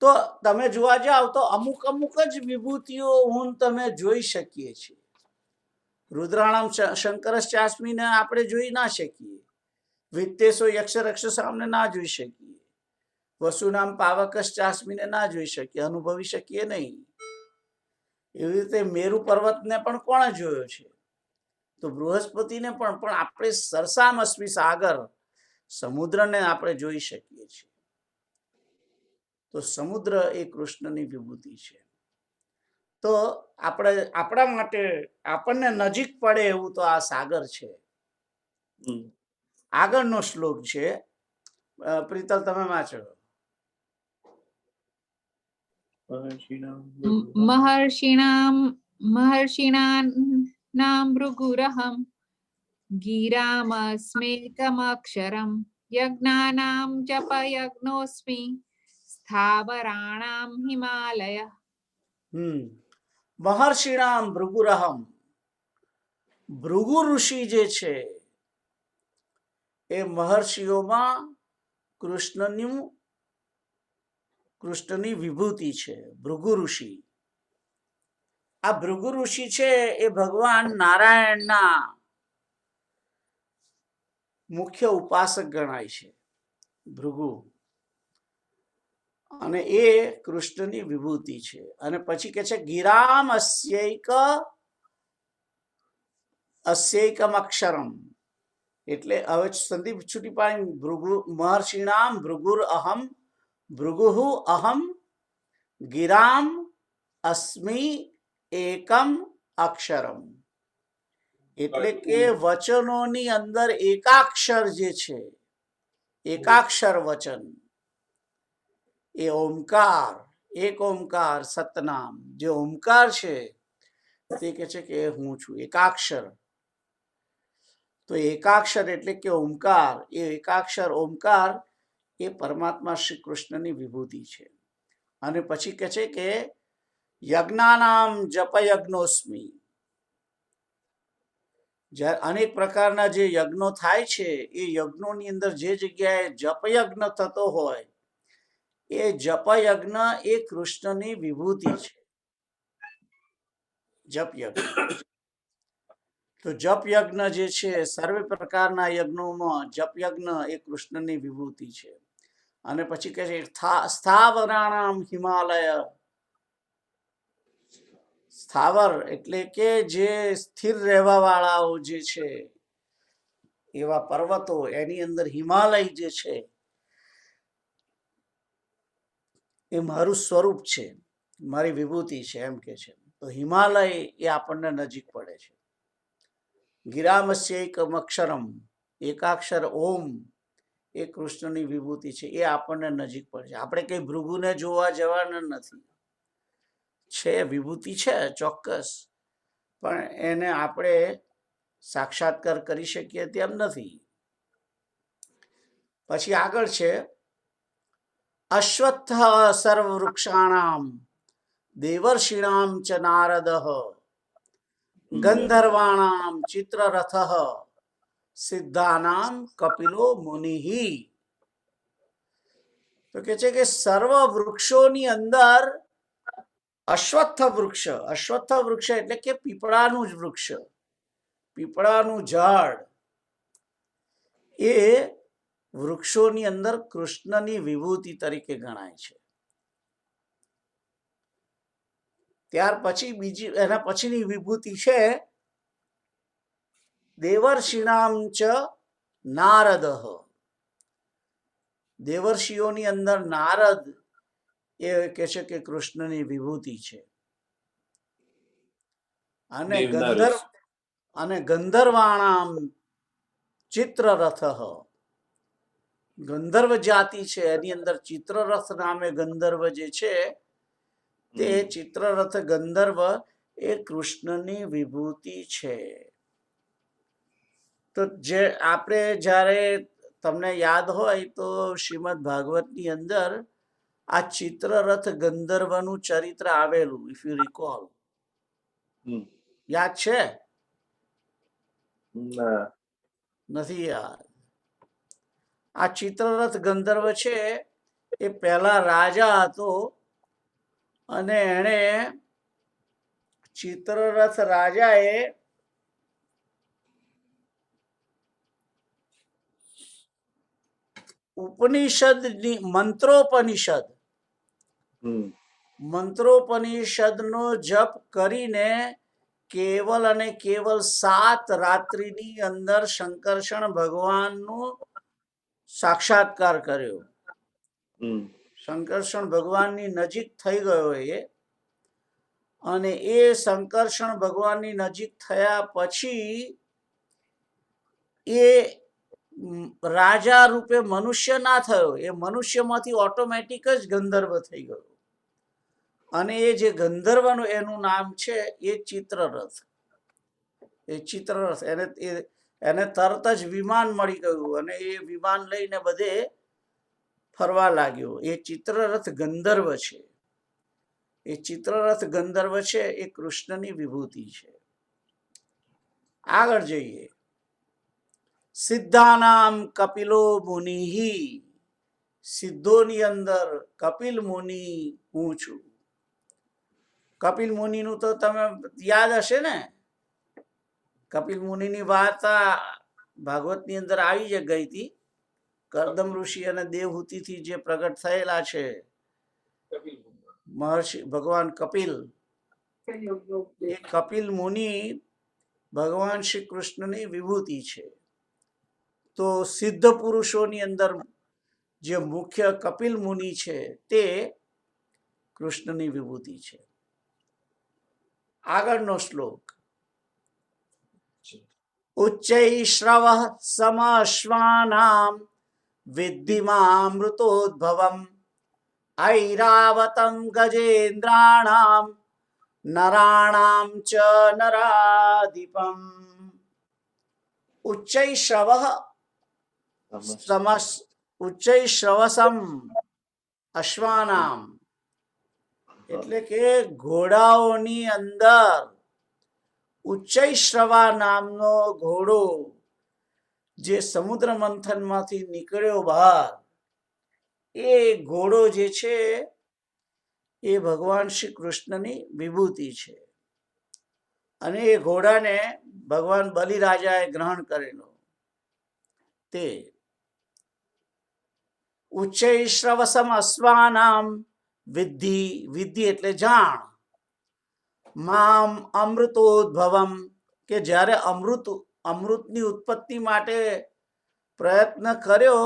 તો તમે જોવા જાવ તો અમુક જ વિભૂતિઓ હું તમે જોઈ શકીએ છીએ. રુદ્રાણામ શંકરશ્ચાસ્મીને આપણે જોઈ ના શકીએ. વિત્તેશો યક્ષ રક્ષસામને ના જોઈ શકીએ. વસુનામ પાવકશ્ચાસ્મીને ના જોઈ શકીએ, અનુભવી શકીએ નહીં. એવી રીતે મેરુ પર્વતને પણ કોણે જોયો છે? તો બૃહસ્પતિને પણ આપણે સરસામ અસ્મિ સાગર, સમુદ્રને આપણે જોઈ શકીએ છીએ. તો સમુદ્ર એ કૃષ્ણની વિભૂતિ છે. તો આપણા માટે આપણને નજીક પડે એવું તો આ સાગર છે. આગળનો શ્લોક છે, પ્રીતલ તમે વાંચો. મહર્ષિણામ ભૃગુરહમ ગિરામસ્મેકમક્ષરમ યજ્ઞાનામ જપયજ્ઞોસ્મિ સ્થાવરાણામ હિમાલય. મહર્ષિણામ ભૃગુરહમ. ભૃગુ ઋષિ જે છે એ મહર્ષિઓમાં કૃષ્ણની વિભૂતિ છે. ભૃગુ ઋષિ. આ ભૃગુ ઋષિ છે એ ભગવાન નારાયણના મુખ્ય ઉપાસક ગણાય છે, ભૃગુ. અને એ કૃષ્ણની વિભૂતિ છે. અને પછી કે છે ગિરામ અસ્યૈકમ અક્ષરમ. એટલે હવે સંદીપ છૂટી પાડી. મહર્ષિણામ ભૃગુર અહમ, ભૃગુ અહમ ગિરામ અસ્મિ એકમ અક્ષરમ. એટલે કે વચનોની અંદર એકાક્ષર જે છે, એકાક્ષર વચન, એ ઓમકાર, એક ઓમકાર સતનામ જે ઓમકાર છે તે કે છે કે હું છું. એકાક્ષર. તો એકાક્ષર એટલે કે ઓમકાર. એ એકાક્ષર ઓમકાર એ પરમાત્મા શ્રી કૃષ્ણની વિભૂતિ છે. અને પછી કહે છે કે યજ્ઞાનામ જપયજ્ઞોસ્મિ. જ્યારે અનેક પ્રકારના જે યજ્ઞો થાય છે એ યજ્ઞોની અંદર જે જગ્યાએ જપયજ્ઞ થતો હોય એ જપયજ્ઞ એ કૃષ્ણની વિભૂતિ છે. જપયજ્ઞ તો જપયજ્ઞ જે છે સર્વે પ્રકારના યજ્ઞોમાં જપયજ્ઞ એ કૃષ્ણની વિભૂતિ છે. અને પછી કહે છે સ્થાવરાણામ હિમાલય. સ્થાવર એટલે કે જે સ્થિર રહેવા વાળાઓ જે છે એવા પર્વતો, એની અંદર હિમાલય જે છે એ મારું સ્વરૂપ છે, મારી વિભૂતિ છે એમ કે છે. તો હિમાલય એ આપણને નજીક પડે છે. ગિરામસ્ય એકમ અક્ષરમ, એકાક્ષર ઓમ એ કૃષ્ણની વિભૂતિ છે, એ આપણને નજીક પડે છે. આપણે કઈ ભૃગુને જોવા જવાના નથી. છે વિભૂતિ છે ચોક્કસ, પણ એને આપણે સાક્ષાત્કાર કરી શકીએ તેમ નથી. પછી આગળ છે અશ્વત્થ સર્વ વૃક્ષાણામ દેવર્ષિણામ ચ નારદ ગંધર્વાણામ ચિત્રરથ સિદ્ધાનામ કપિલો મુનિહિ. તો કે છે કે સર્વ વૃક્ષોની અંદર અશ્વત્થ વૃક્ષ એટલે કે પીપળાનું જ વૃક્ષ, પીપળાનું ઝાડ, એ વૃક્ષોની અંદર કૃષ્ણની વિભૂતિ તરીકે ગણાય છે. ત્યાર પછી બીજી એના પછીની વિભૂતિ છે દેવર્ષિણામ ચ નારદ. દેવર્ષિઓની અંદર નારદ એ કહે છે કે કૃષ્ણની વિભૂતિ છે. અને ગંધર્વાણામ ચિત્રરથ. ગંધર્વ જાતિ છે એની અંદર ચિત્રરથ નામે ગંધર્વ જે છે તે ચિત્રરથ ગંધર્વ એ કૃષ્ણની વિભૂતિ છે. તો જે આપણે જ્યારે તમને યાદ હોય તો શ્રીમદ ભાગવતની અંદર આ ચિત્રરથ ગંધર્વનું ચરિત્ર આવેલું, ઇફ યુ રિકોલ. યાદ છે? નથી યાદ? આ ચિત્રરથ ગંધર્વ છે એ પહેલા રાજા હતો અને એણે ચિત્રરથ રાજાએ મંત્રોપનિષદનો જપ કરીને કેવલ અને કેવલ 7 રાત્રિની અંદર શંકરષણ ભગવાનનું સાક્ષાત્કાર કર્યો. શંકરષણ ભગવાનની નજીક થઈ ગયો એ. અને એ શંકરષણ ભગવાનની નજીક થયા પછી એ રાજા રૂપે મનુષ્ય ના થયો, એ મનુષ્યમાંથી ઓટોમેટિક જ ગંધર્વ થઈ ગયો. અને એ જે ગંધર્વનું એનું નામ છે એ ચિત્રરથ. એને તરત જ વિમાન મળી ગયું અને એ વિમાન લઈને બધે ફરવા લાગ્યો. એ ચિત્રરથ ગંધર્વ છે. એ ચિત્રરથ ગંધર્વ છે એ કૃષ્ણની વિભૂતિ છે. આગળ જઈએ. સિદ્ધાનામ કપિલો મુનિહિ. સિદ્ધોની અંદર કપિલ મુનિ હું છું. કપિલ મુનિનું તો તમે યાદ હશે ને? કપિલ મુનિની વાર્તા ભાગવતની અંદર આવી જ ગઈ હતી. કર્દમ ઋષિ અને દેવહૂતિથી જે પ્રગટ થયેલા છે મહર્ષિ ભગવાન કપિલ. એ કપિલ મુનિ ભગવાન શ્રી કૃષ્ણની વિભૂતિ છે. તો સિદ્ધ પુરુષોની અંદર જે મુખ્ય કપિલ મુનિ છે તે કૃષ્ણની વિભૂતિ છે. આગળનો શ્લોક. ઉચ્ચૈ શ્રવ સમશ્વાનામ વિદ્ધિમામૃતોદ્ભવમ ઐરાવતમ ગજેન્દ્રાણામ નરાણામ ચ નરાધિપમ. ઉચ્ચૈ શ્રવ ઉચ્ચૈ શ્રવસમ અશ્વાનામ, એટલે કે ઘોડાઓની અંદર ઉચ્ચૈ શ્રવા નામનો ઘોડો જે સમુદ્ર મંથનમાંથી નીકળ્યો બહાર, એ ઘોડો જે છે એ ભગવાન શ્રી કૃષ્ણની વિભૂતિ છે. અને એ ઘોડાને ભગવાન બલિરાજાએ ગ્રહણ કરેલો. તે ઉચ્ચૈ શ્રવસમ અશ્વાનામ વિદ્ધિ, વિદ્ધિ એટલે જાણ, મામ અમૃતોદ્ભવમ, કે જ્યારે અમૃતની ઉત્પત્તિ માટે પ્રયત્ન કર્યો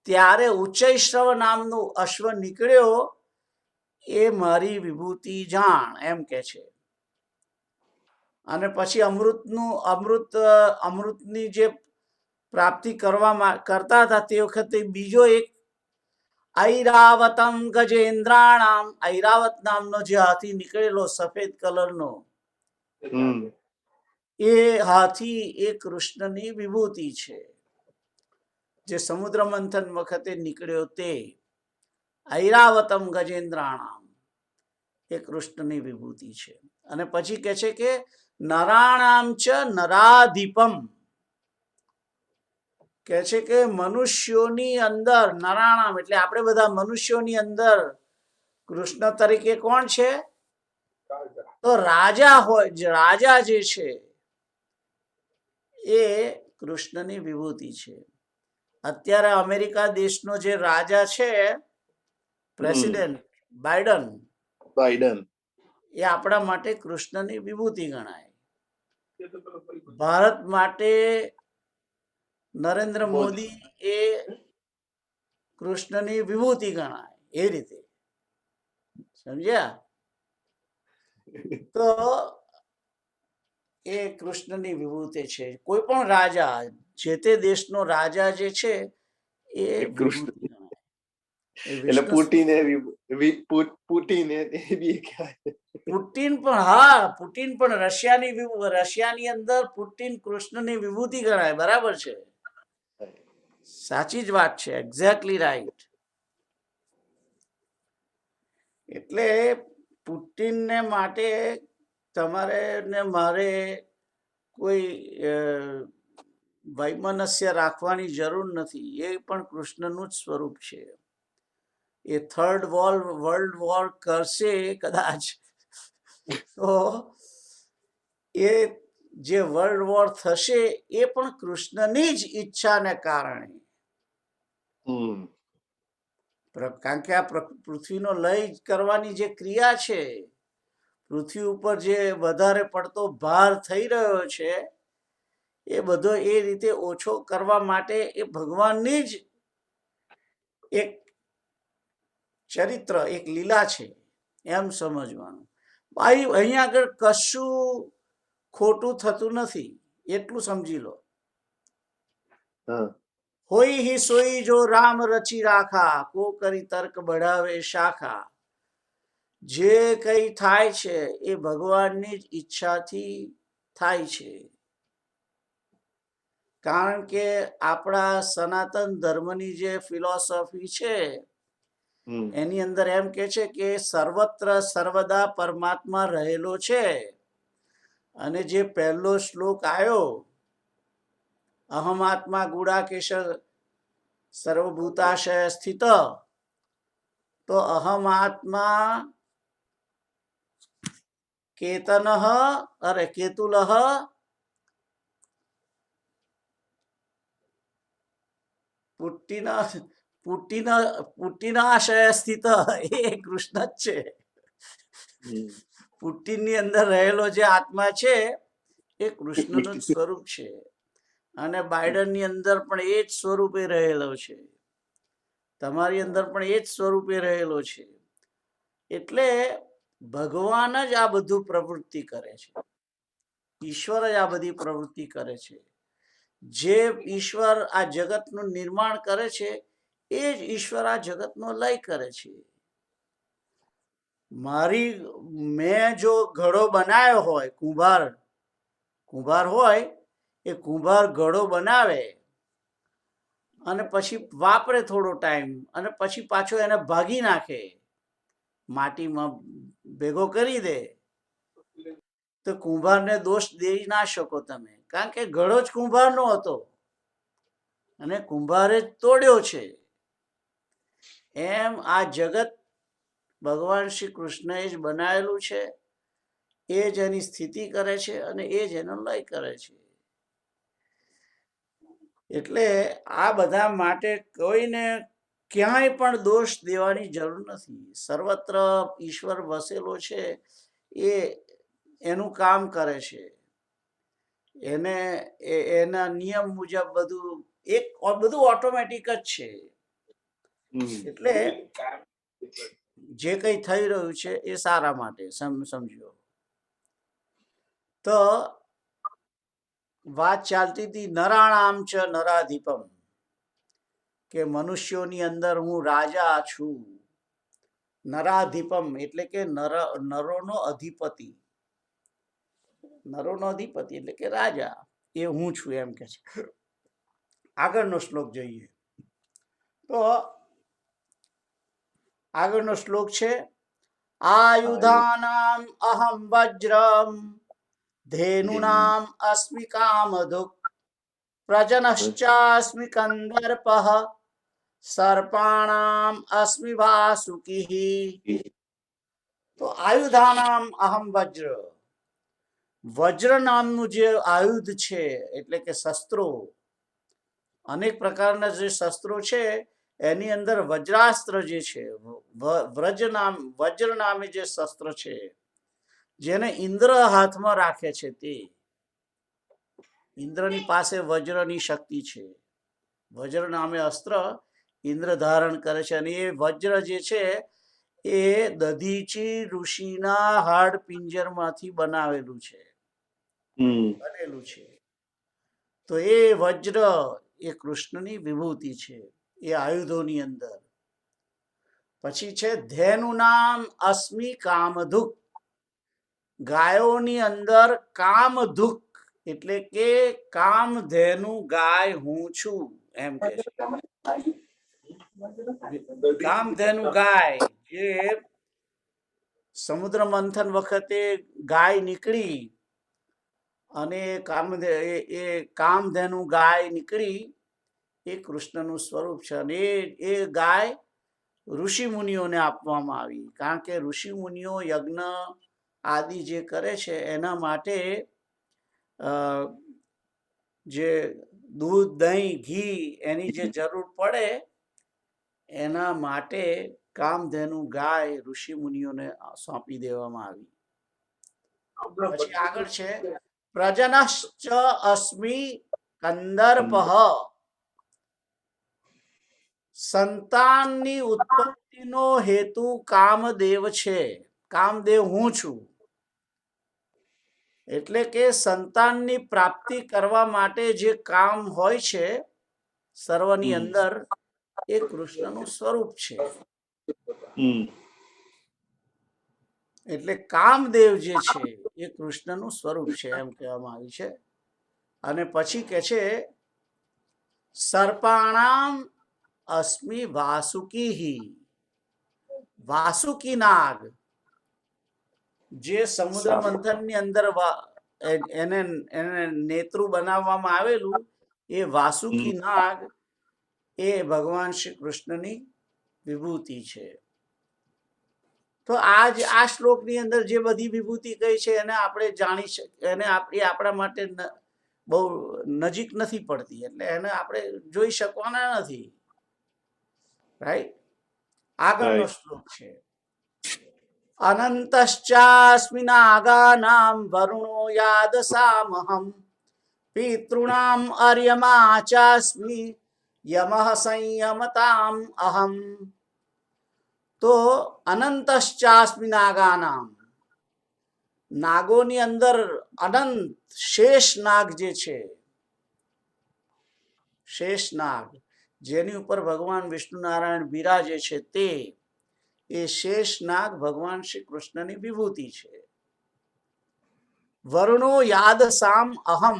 ત્યારે ઉચ્ચૈ શ્રવ નામનો અશ્વ નીકળ્યો, એ મારી વિભૂતિ જાણ, એમ કે છે. અને પછી અમૃતની જે પ્રાપ્તિ કરતા હતા તે વખતે બીજો એક ઐરાવતમ ગજેન્દ્રાણામ, ઐરાવત નામનો જે હાથી નીકળેલો સફેદ કલરનો, એ હાથી એ કૃષ્ણની વિભૂતિ છે. જે સમુદ્ર મંથન વખતે નીકળ્યો તે ઐરાવતમ ગજેન્દ્રાણામ, એ કૃષ્ણની વિભૂતિ છે. અને પછી કહે છે કે નરાણામ ચ નરાધિપમ, કહે છે કે મનુષ્યોની અંદર, નરાણામ એટલે આપણે બધા મનુષ્યોની અંદર કૃષ્ણ તરીકે કોણ છે? તો રાજા હોય, રાજા જે છે એ કૃષ્ણની વિભૂતિ છે. અત્યારે અમેરિકા દેશનો જે રાજા છે, પ્રેસિડેન્ટ બાઇડન, એ આપણા માટે કૃષ્ણની વિભૂતિ ગણાય. ભારત માટે નરેન્દ્ર મોદી એ કૃષ્ણની વિભૂતિ ગણાય. એ રીતે સમજ્યા? તો એ કૃષ્ણની વિભૂતિ છે. કોઈ પણ રાજા, જે તે દેશનો રાજા જે છે એ કૃષ્ણ. વિભૂતિ ગણાય. એ એટલે પુટિન પણ, હા, પુટિન પણ રશિયાની અંદર પુટિન કૃષ્ણની વિભૂતિ ગણાય. બરાબર છે, સાચી જ વાત છે, એક્ઝેક્ટલી રાઈટ. એટલે પુટિનને માટે તમારે ને મારે કોઈ વૈમનસ્ય રાખવાની જરૂર નથી. એ પણ કૃષ્ણનું જ સ્વરૂપ છે. એ થર્ડ વર્લ્ડ વોર કરશે કદાચ, તો એ જે વર્લ્ડ વોર થશે એ પણ કૃષ્ણની જ ઈચ્છાને કારણે. કારણ કે આ પૃથ્વીનો લય કરવાની જે ક્રિયા છે, પૃથ્વી ઉપર જે વધારે પડતો ભાર થઈ રહ્યો છે, એ બધો એ રીતે ઓછો કરવા માટે એ ભગવાનની જ એક ચરિત્ર, એક લીલા છે, એમ સમજવાનું. અહીંયા આગળ કશું ખોટું થતું નથી, એટલું સમજી લો. હોઈ હી સોઈ જો રામ રચી રાખા, કો કરી તર્ક બઢાવે શાખા. જે કઈ થાય છે એ ભગવાનની જ ઈચ્છાથી થાય છે. કારણ કે આપણા સનાતન ધર્મની જે ફિલોસોફી છે એની અંદર એમ કે છે કે સર્વત્ર સર્વદા પરમાત્મા રહેલો છે. અને જે પહેલો શ્લોક આવ્યો, અહમ આત્મા ગુડાકેશ સર્વભૂતાશય સ્થિત, તો અહમ આત્મા કેતુલ પુટ્ટિનાશય સ્થિત, એ કૃષ્ણ જ છે. પુટ્ટિનની અંદર રહેલો જે આત્મા છે એ કૃષ્ણનું જ સ્વરૂપ છે. અને બાઇડનની અંદર પણ એ જ સ્વરૂપે રહેલો છે, તમારી અંદર પણ એ જ સ્વરૂપે રહેલો છે. એટલે ભગવાન જ આ બધું પ્રવૃત્તિ કરે છે, ઈશ્વર જ આ બધી પ્રવૃત્તિ કરે છે. જે ઈશ્વર આ જગતનું નિર્માણ કરે છે એ જ ઈશ્વર આ જગતનો લય કરે છે. મેં જો ઘડો બનાવ્યો હોય, કુંભાર હોય, એ કુંભાર ઘડો બનાવે અને પછી વાપરે થોડો ટાઈમ અને પછી પાછો એને ભાગી નાખે, માટીમાં ભેગો કરી દે, તો કુંભારને દોષ દઈ ના શકો તમે, કારણ કે ઘડો જ કુંભારનો હતો અને કુંભારે જ તોડ્યો છે. એમ આ જગત ભગવાન શ્રી કૃષ્ણએ જ બનાવેલું છે, એ જ એની સ્થિતિ કરે છે અને એ જ એનો લય કરે છે. એટલે આ બધા માટે કોઈને ક્યાંય પણ દોષ દેવાની જરૂર નથી. સર્વત્ર ઈશ્વર વસેલો છે, એ એનું કામ કરે છે, એને એના નિયમ મુજબ બધું ઓટોમેટિક જ છે. એટલે જે કંઈ થઈ રહ્યું છે એ સારા માટે સમજો. તો વાત ચાલતી હતી નરાણામ ચ નરાધિપમ, કે મનુષ્યોની અંદર હું રાજા છું. નરાધિપમ એટલે કે નરોનો અધિપતિ, નરોનો અધિપતિ એટલે કે રાજા, એ હું છું એમ કે છે. આગળનો શ્લોક જોઈએ તો આગળનો શ્લોક છે આયુધાનામ અહમ વજ્રમ ધેનુનામ અસ્મિ કામધુક પ્રજનશ્ચાસ્મિ કંદર્પઃ સર્પાણામ અસ્મિ વાસુકી. તો આયુધાનામ અહમ વજ્ર, વજ્ર નામનું જે આયુધ છે એટલે કે શસ્ત્રો, અનેક પ્રકારના જે શસ્ત્રો છે એની અંદર વજ્રાસ્ત્ર જે છે, વજ્ર નામે જે શસ્ત્ર છે જેને ઇન્દ્ર હાથમાં રાખે છે, તે ઇન્દ્રની પાસે વજ્રની શક્તિ છે. વજ્ર નામે અસ્ત્ર ઇન્દ્ર ધારણ કરે છે અને એ વજ્ર જે છે એ દધીચી ઋષિના હાડ પિંજરમાંથી બનેલું છે. તો એ વજ્ર એ કૃષ્ણની વિભૂતિ છે એ આયુધોની અંદર. પછી છે ધેનુ નામ અસ્મિ કામધુક, ગાયોની અંદર કામધુક એટલે કે કામધેનુ ગાય હું છું એમ કે છે. કામધેનુ ગાય જે સમુદ્ર મંથન વખતે ગાય નીકળી અને કામધેનુ ગાય નીકળી એ કૃષ્ણનું સ્વરૂપ છે. અને એ ગાય ઋષિ મુનિઓને આપવામાં આવી, કારણ કે ઋષિ મુનિઓ યજ્ઞ આદિ જે કરે છે એના માટે જે દૂધ દહીં ઘી એની જે જરૂર પડે એના માટે કામધેનુ ગાય ઋષિ મુનિઓને સોંપી દેવામાં આવી. પછી આગળ છે પ્રજનશ્ચ અસ્મિ કંદર્પઃ, સંતાનની ઉત્પત્તિનો હેતુ કામદેવ છે. કામદેવ હું છું, એટલે કે સંતાનની પ્રાપ્તિ કરવા માટે જે કામ હોય છે સર્વની અંદર, એ કૃષ્ણનું સ્વરૂપ છે. એટલે કામદેવ જે છે એ કૃષ્ણનું સ્વરૂપ છે એમ કહેવામાં આવ્યું છે. અને પછી કે છે સર્પાણામ અસ્મિ વાસુકી, વાસુકી નાગ જે સમુદ્ર મંથન ની અંદર એને નેત્રું બનાવવામાં આવેલું, એ વાસુકી નાગ એ ભગવાન શ્રી કૃષ્ણની વિભૂતિ છે. તો આ શ્લોકની અંદર જે બધી વિભૂતિ કહી છે એને આપણે જાણી શકીએ, એને આપણા માટે બહુ નજીક નથી પડતી, એટલે એને આપણે જોઈ શકવાના નથી. રાઈટ. આગળનો શ્લોક છે અનંતશ્ચાસ્મિ નાગાનામ વરુણો યાદસામહં પિતॄણામ અર્યમા ચાસ્મિ યમઃ સંયમતામ અહમ. તો અનંતશ્ચાસ્મિ નાગાનામ, નાગોની અંદર અનંત શેષ નાગ જે છે, શેષ નાગ જેની ઉપર ભગવાન વિષ્ણુ નારાયણ બિરાજે છે, તે એ શેષ નાગ ભગવાન શ્રી કૃષ્ણની વિભૂતિ છે. વરુણો યાદસામ અહમ,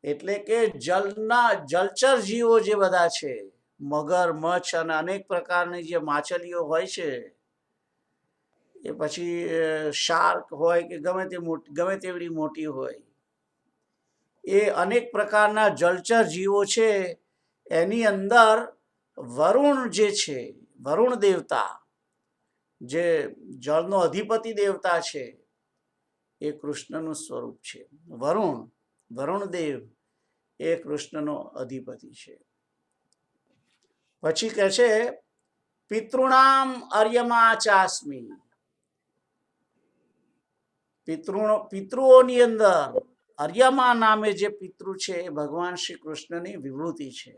એટલે કે જલચર જીવો જે બધા છે, મગર, મચ્છ અને અનેક પ્રકારની જે માછલીઓ હોય છે, એ પછી શાર્ક હોય કે ગમે તેવડી મોટી હોય, એ અનેક પ્રકારના જલચર જીવો છે. એની અંદર વરુણ જે છે, વરુણ દેવતા, જે જળનો અધિપતિ દેવતા છે, એ કૃષ્ણનું સ્વરૂપ છે. વરુણ દેવ એ કૃષ્ણનો અધિપતિ છે. પછી કહે છે પિતૃણામ અર્યમા ચાસ્મી. પિતૃઓની અંદર અર્યમા નામે જે પિતૃ છે એ ભગવાન શ્રી કૃષ્ણની વિભૂતિ છે.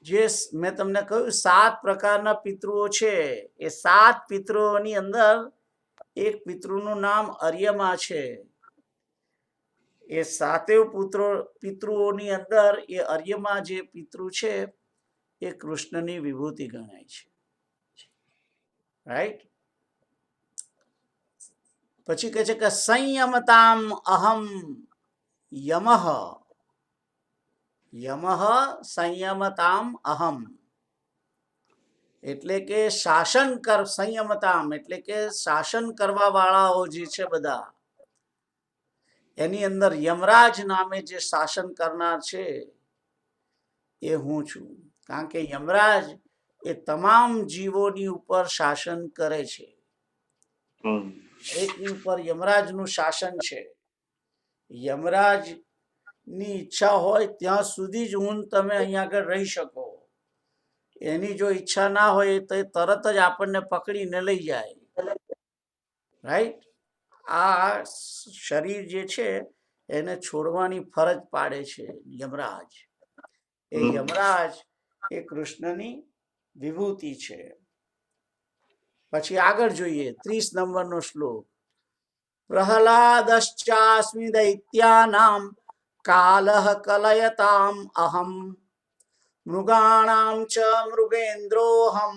જે મેં તમને કહ્યું 7 પ્રકારના પિતૃઓ છે, એ 7 પિતૃઓની અંદર એક પિતૃનું નામ અર્યમા છે. એ 7 પિતૃઓની અંદર એ અર્યમા જે પિતૃ છે એ કૃષ્ણની વિભૂતિ ગણાય છે. રાઈટ. પછી કહે છે કે સંયમતામ અહમ યમઃ. સંયમતામ અહમ એટલે કે સંયમતામ એટલે કે શાસન કરવા વાળાઓ જે છે બધા, એની અંદર યમરાજ નામે જે શાસન કરનાર છે એ હું છું. કારણ કે યમરાજ એ તમામ જીવોની ઉપર શાસન કરે છે. એકની ઉપર યમરાજનું શાસન છે. યમરાજ ની ઈચ્છા હોય ત્યાં સુધી જ તમે અહીંયા આગળ રહી શકો. એની જો ઈચ્છા ના હોય તો તરત જ આપણને પકડીને લઈ જાય. રાઈટ. આ શરીર જે છે એને છોડવાની ફરજ પાડે છે યમરાજ. એ યમરાજ એ કૃષ્ણની વિભૂતિ છે. પછી આગળ જોઈએ 30 નંબરનો શ્લોક. પ્રહલાદશ્ચાસ્મિ દૈત્યાનામ કાલઃ કલયતામ અહમ મૃગાણામ ચ મૃગેન્દ્રોહમ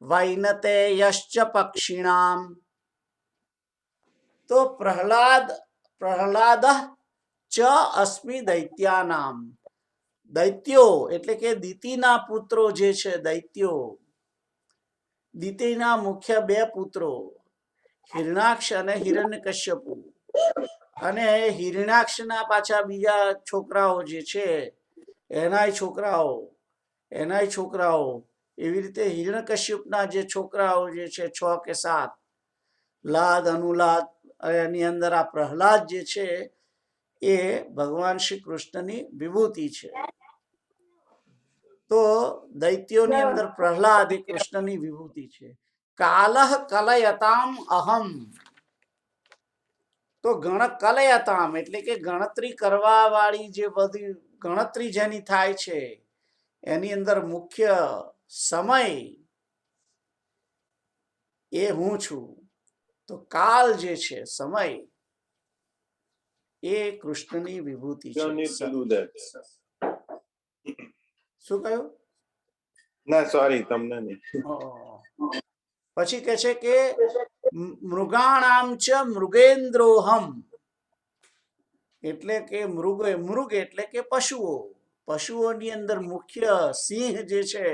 વૈનતેયશ્ચ પક્ષિણામ. તો પ્રહલાદ ચ અસ્મિ દૈત્યાનામ. દૈત્યો એટલે કે દિતિના પુત્રો જે છે, દૈત્યો. દિતિના મુખ્ય 2 પુત્રો હિરણાક્ષ અને હિરણ્યકશ્યપુ. અને હિરણાક્ષના પાછા બીજા છોકરાઓ જે છે, એનાય છોકરાઓ એવી રીતે હિરણ્યકશ્યપના જે છોકરાઓ જે છે 6 કે 7, લાદ, અનુલાદ, એની અંદર આ પ્રહલાદ જે છે એ ભગવાન શ્રી કૃષ્ણની વિભૂતિ છે. તો દૈત્યોની અંદર પ્રહલાદ એ કૃષ્ણની વિભૂતિ છે. કાલઃ કલયતામ અહમ. તો કલયતામ એટલે કે ગણતરી કરવા વાળી જે બધી ગણતરી જેની થાય છે એની અંદર મુખ્ય સમય એ હું છું. તો કાલ જે છે, સમય, એ કૃષ્ણની વિભૂતિ છે. શું કહ્યું? ના સોરી, તમને નહીં. પછી કહે છે કે મૃગાણામ ચ મૃગેન્દ્રોહમ એટલે કે મૃગ એટલે કે પશુઓની અંદર મુખ્ય સિંહ જે છે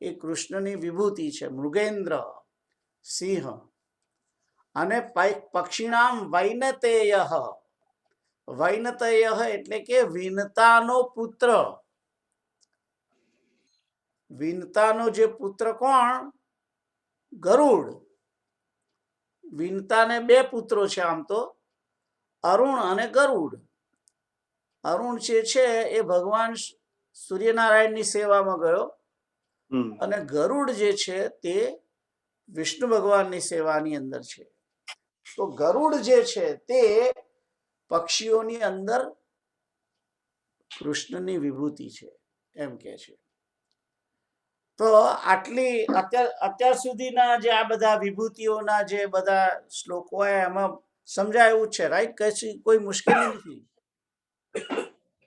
એ કૃષ્ણની વિભૂતિ છે. મૃગેન્દ્ર, સિંહ. અને પક્ષીણામ વૈનતેય. વૈનતેય એટલે કે વિનતાનો પુત્ર. વિનતાનો જે પુત્ર કોણ? ગરુડ. વિનતાને 2 પુત્રો છે આમ તો, અરુણ અને ગરુડ. અરુણ જે છે એ ભગવાન સૂર્યનારાયણની સેવામાં ગયો અને ગરુડ જે છે તે વિષ્ણુ ભગવાનની સેવાની અંદર છે. તો ગરુડ જે છે તે પક્ષીઓની અંદર કૃષ્ણની વિભૂતિ છે એમ કે છે. તો આટલી અત્યાર સુધીના જે આ બધા વિભૂતિઓના જે બધા શ્લોકો એમાં સમજાયું છે. રાઈટ. કઈ કોઈ મુશ્કેલી નથી?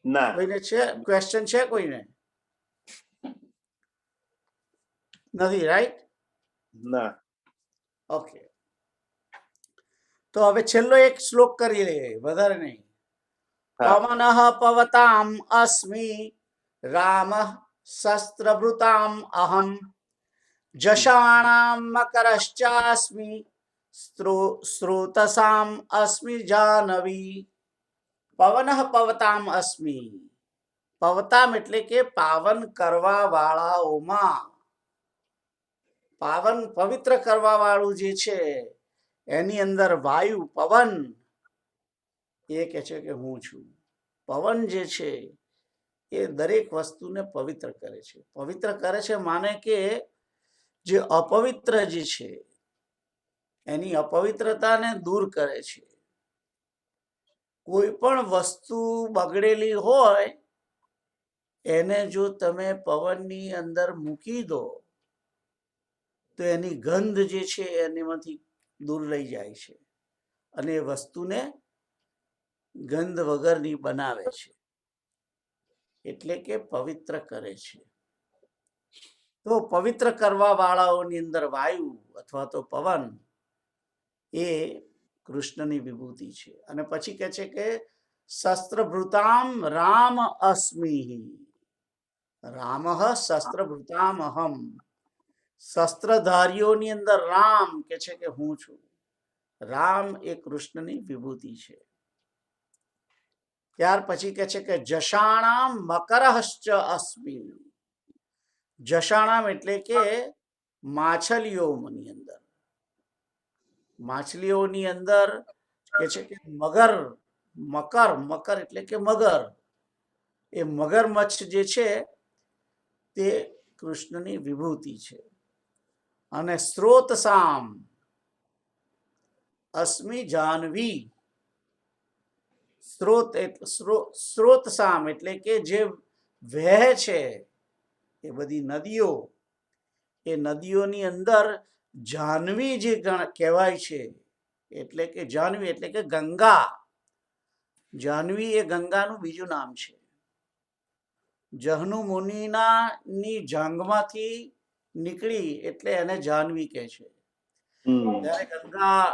ના. કોઈને છે ક્વેશ્ચન? છે કોઈને? નથી. રાઈટ. ના. ઓકે. તો હવે છેલ્લો એક શ્લોક કરી લઈએ, વધારે નહીં. હા. પવનઃ પવતામ અસ્મિ રામઃ શસ્ત્રભૃતામ અહમ જષાણામ મકરશ્ચાસ્મિ સ્રોતસામ અસ્મિ જાનવી. પવનઃ પવતામ અસ્મિ. પવતામ એટલે કે પાવન કરવા વાળાઓમાં, પાવન પવિત્ર કરવા વાળું જે છે એની અંદર વાયુ પવન એ કે છે કે હું છું. પવન જે છે એ દરેક વસ્તુને પવિત્ર કરે છે. પવિત્ર કરે છે માને કે જે અપવિત્ર જે છે એની અપવિત્રતાને દૂર કરે છે. કોઈ પણ વસ્તુ બગડેલી હોય એને જો તમે પવનની અંદર મૂકી દો તો એની ગંધ જે છે એનામાંથી દૂર લઈ જાય છે અને એ વસ્તુને ગંધ વગરની બનાવે છે, એટલે કે પવિત્ર કરે છે. તો પવિત્ર કરવા વાળાઓની અંદર વાયુ અથવા તો પવન એ કૃષ્ણની વિભૂતિ છે. અને પછી કહે છે કે શસ્ત્રભૃતામ રામ અસ્મિ. રામ શસ્ત્રભૃતામ અહમ. શસ્ત્રધારીઓની અંદર રામ કે છે કે હું છું. રામ એ કૃષ્ણની વિભૂતિ છે. ત્યાર પછી કે છે કે જષાણામ મકરશ્ચ અસ્મિ. જષાણામ એટલે કે માછલીઓની અંદર, માછલીઓની અંદર કે છે કે મગર, મકર, મકર એટલે કે મગર, એ મગરમચ્છ જે છે તે કૃષ્ણની વિભૂતિ છે. અને સ્ત્રોત સામ અસ્મિ જાનવી. સ્ત્રોત સામ એટલે કે જે વહે છે એ બધી નદીઓ, એ નદીઓની અંદર જાનવી જે કહેવાય છે, એટલે કે જાનવી એટલે કે ગંગા. જાનવી એ ગંગાનું બીજું નામ છે. જહનુ મુનિના ની જાંઘમાંથી નીકળી એટલે એને જાનવી કહે છે. જ્યારે ગંગા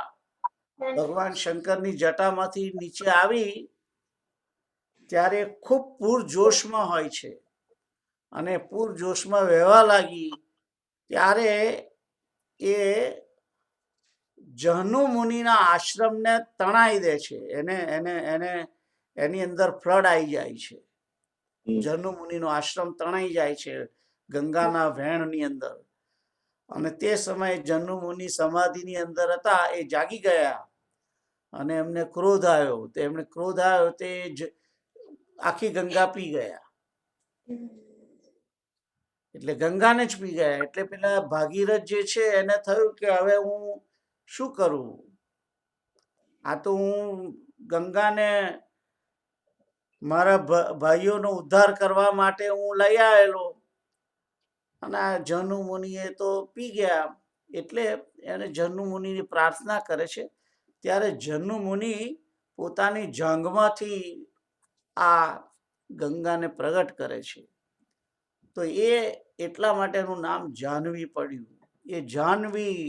ભગવાન શંકરની જટામાંથી નીચે આવી ત્યારે ખૂબ પૂરજોશમાં હોય છે અને પૂરજોશમાં વહેવા લાગી ત્યારે એ જહનુ મુનિના આશ્રમને તણાઈ દે છે. એની અંદર ફ્લડ આવી જાય છે. જહનુ મુનિનો આશ્રમ તણાઈ જાય છે ગંગાના વહેણની અંદર. અને તે સમયે જહનુ મુનિ સમાધિની અંદર હતા, એ જાગી ગયા અને એમને ક્રોધ આવ્યો. તો એમને ક્રોધ આવ્યો તે આખી ગંગા પી ગયા, એટલે ગંગાને જ પી ગયા. એટલે પેલા ભાગીરથ જે છે એને થયું કે હવે હું શું કરું, આ તો હું ગંગાને મારા ભાઈઓનો ઉદ્ધાર કરવા માટે હું લઈ આવેલો અને આ જહનુ મુનિએ તો પી ગયા. એટલે એને જહનુ મુનિની પ્રાર્થના કરે છે. ત્યારે જહનુ મુનિ પોતાની જાંઘમાંથી આ ગંગાને પ્રગટ કરે છે. તો એ એટલા માટેનું નામ જાહ્નવી પડ્યું. એ જાહ્નવી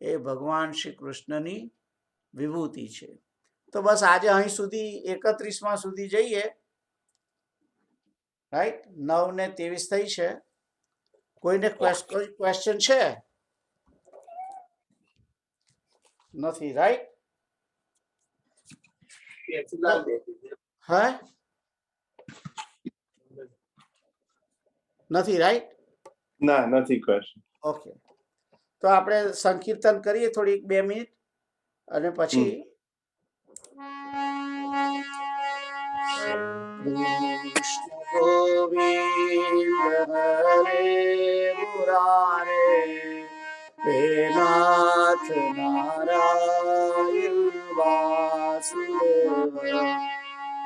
એ ભગવાન શ્રી કૃષ્ણની વિભૂતિ છે. તો બસ આજે અહીં સુધી 31માં સુધી જઈએ. રાઈટ, 9 ને 23 થઈ છે. કોઈને કોઈ ક્વેશ્ચન છે? નથી, રાઈટ? હા, નથી, રાઈટ? ના, નથી ક્વેશ્ચન. ઓકે, તો આપણે સંકીર્તન કરીએ થોડીક 2 મિનિટ અને પછી કૃષ્ણ ગોવિંદ હરે મુરારે હે નાથ નારાયણ વાસુદેવ.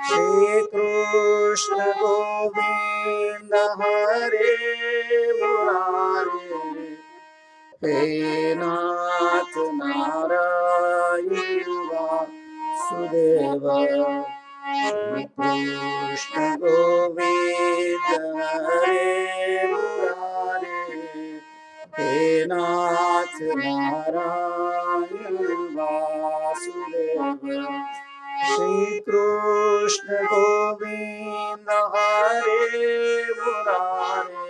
શ્રી કૃષ્ણ ગોવિંદ હરે મુરારે હે નાથ નારાયણ વાસુદેવ. શ્રી કૃષ્ણ ગોવિંદ હરે મુરારે હે નાથ નારાયણ વાસુદેવ. શ્રી કૃષ્ણ ગોવિંદ હરે મુરારે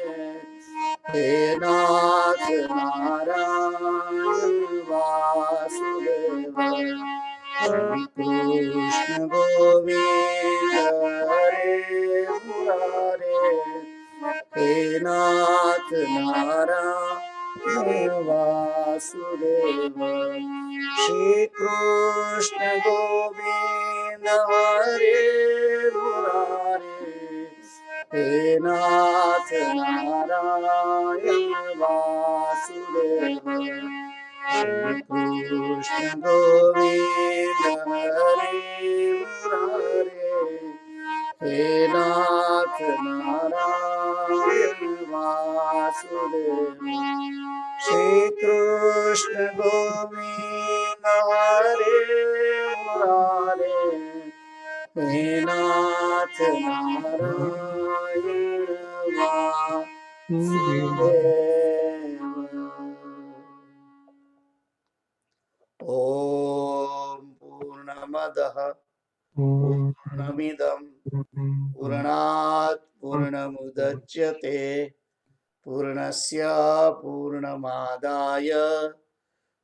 હે નાથ નારાયણ વાસુદેવ શ્રી કૃષ્ણ ગોવિંદ હરે મુરારે હે નાથ નારાયણ વાસુદેવ શ્રી કૃષ્ણ ગોવિંદ હરે મુરારે હે નાથ નારાયણ વાસુદેવ શ્રી કૃષ્ણ ગોવિંદ હરે મુરારે હે નાથ નારાયણ વાસુદેવ શ્રી કૃષ્ણ ગોવિંદ હરે મુરારે હે નાથ નારાયણ વાસુદેવ ઓમ પૂર્ણમદઃ પૂર્ણમિદં પૂર્ણાત પૂર્ણમુદચ્યતે પૂર્ણસ્ય પૂર્ણમાદાય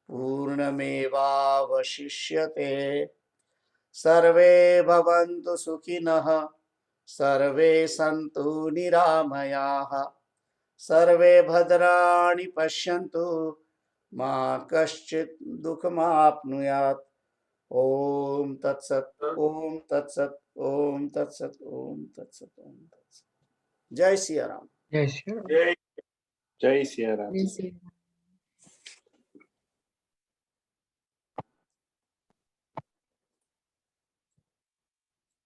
પૂર્ણમેવાવશિષ્યતે સર્વે ભવन्तુ સુખિનઃ સર્વે સन्तુ નિરામયાઃ સર્વે ભદ્રાણિ પશ્યन्तુ મા કશ્ચિત દુઃખમાપ્નુયાત ઓમ તત્સત ઓમ તત્સત ઓમ તત્સત ઓમ તત્સત ઓમ તત્સત જય સિયારામ જય સિયારામ. જય શ્રી રામ.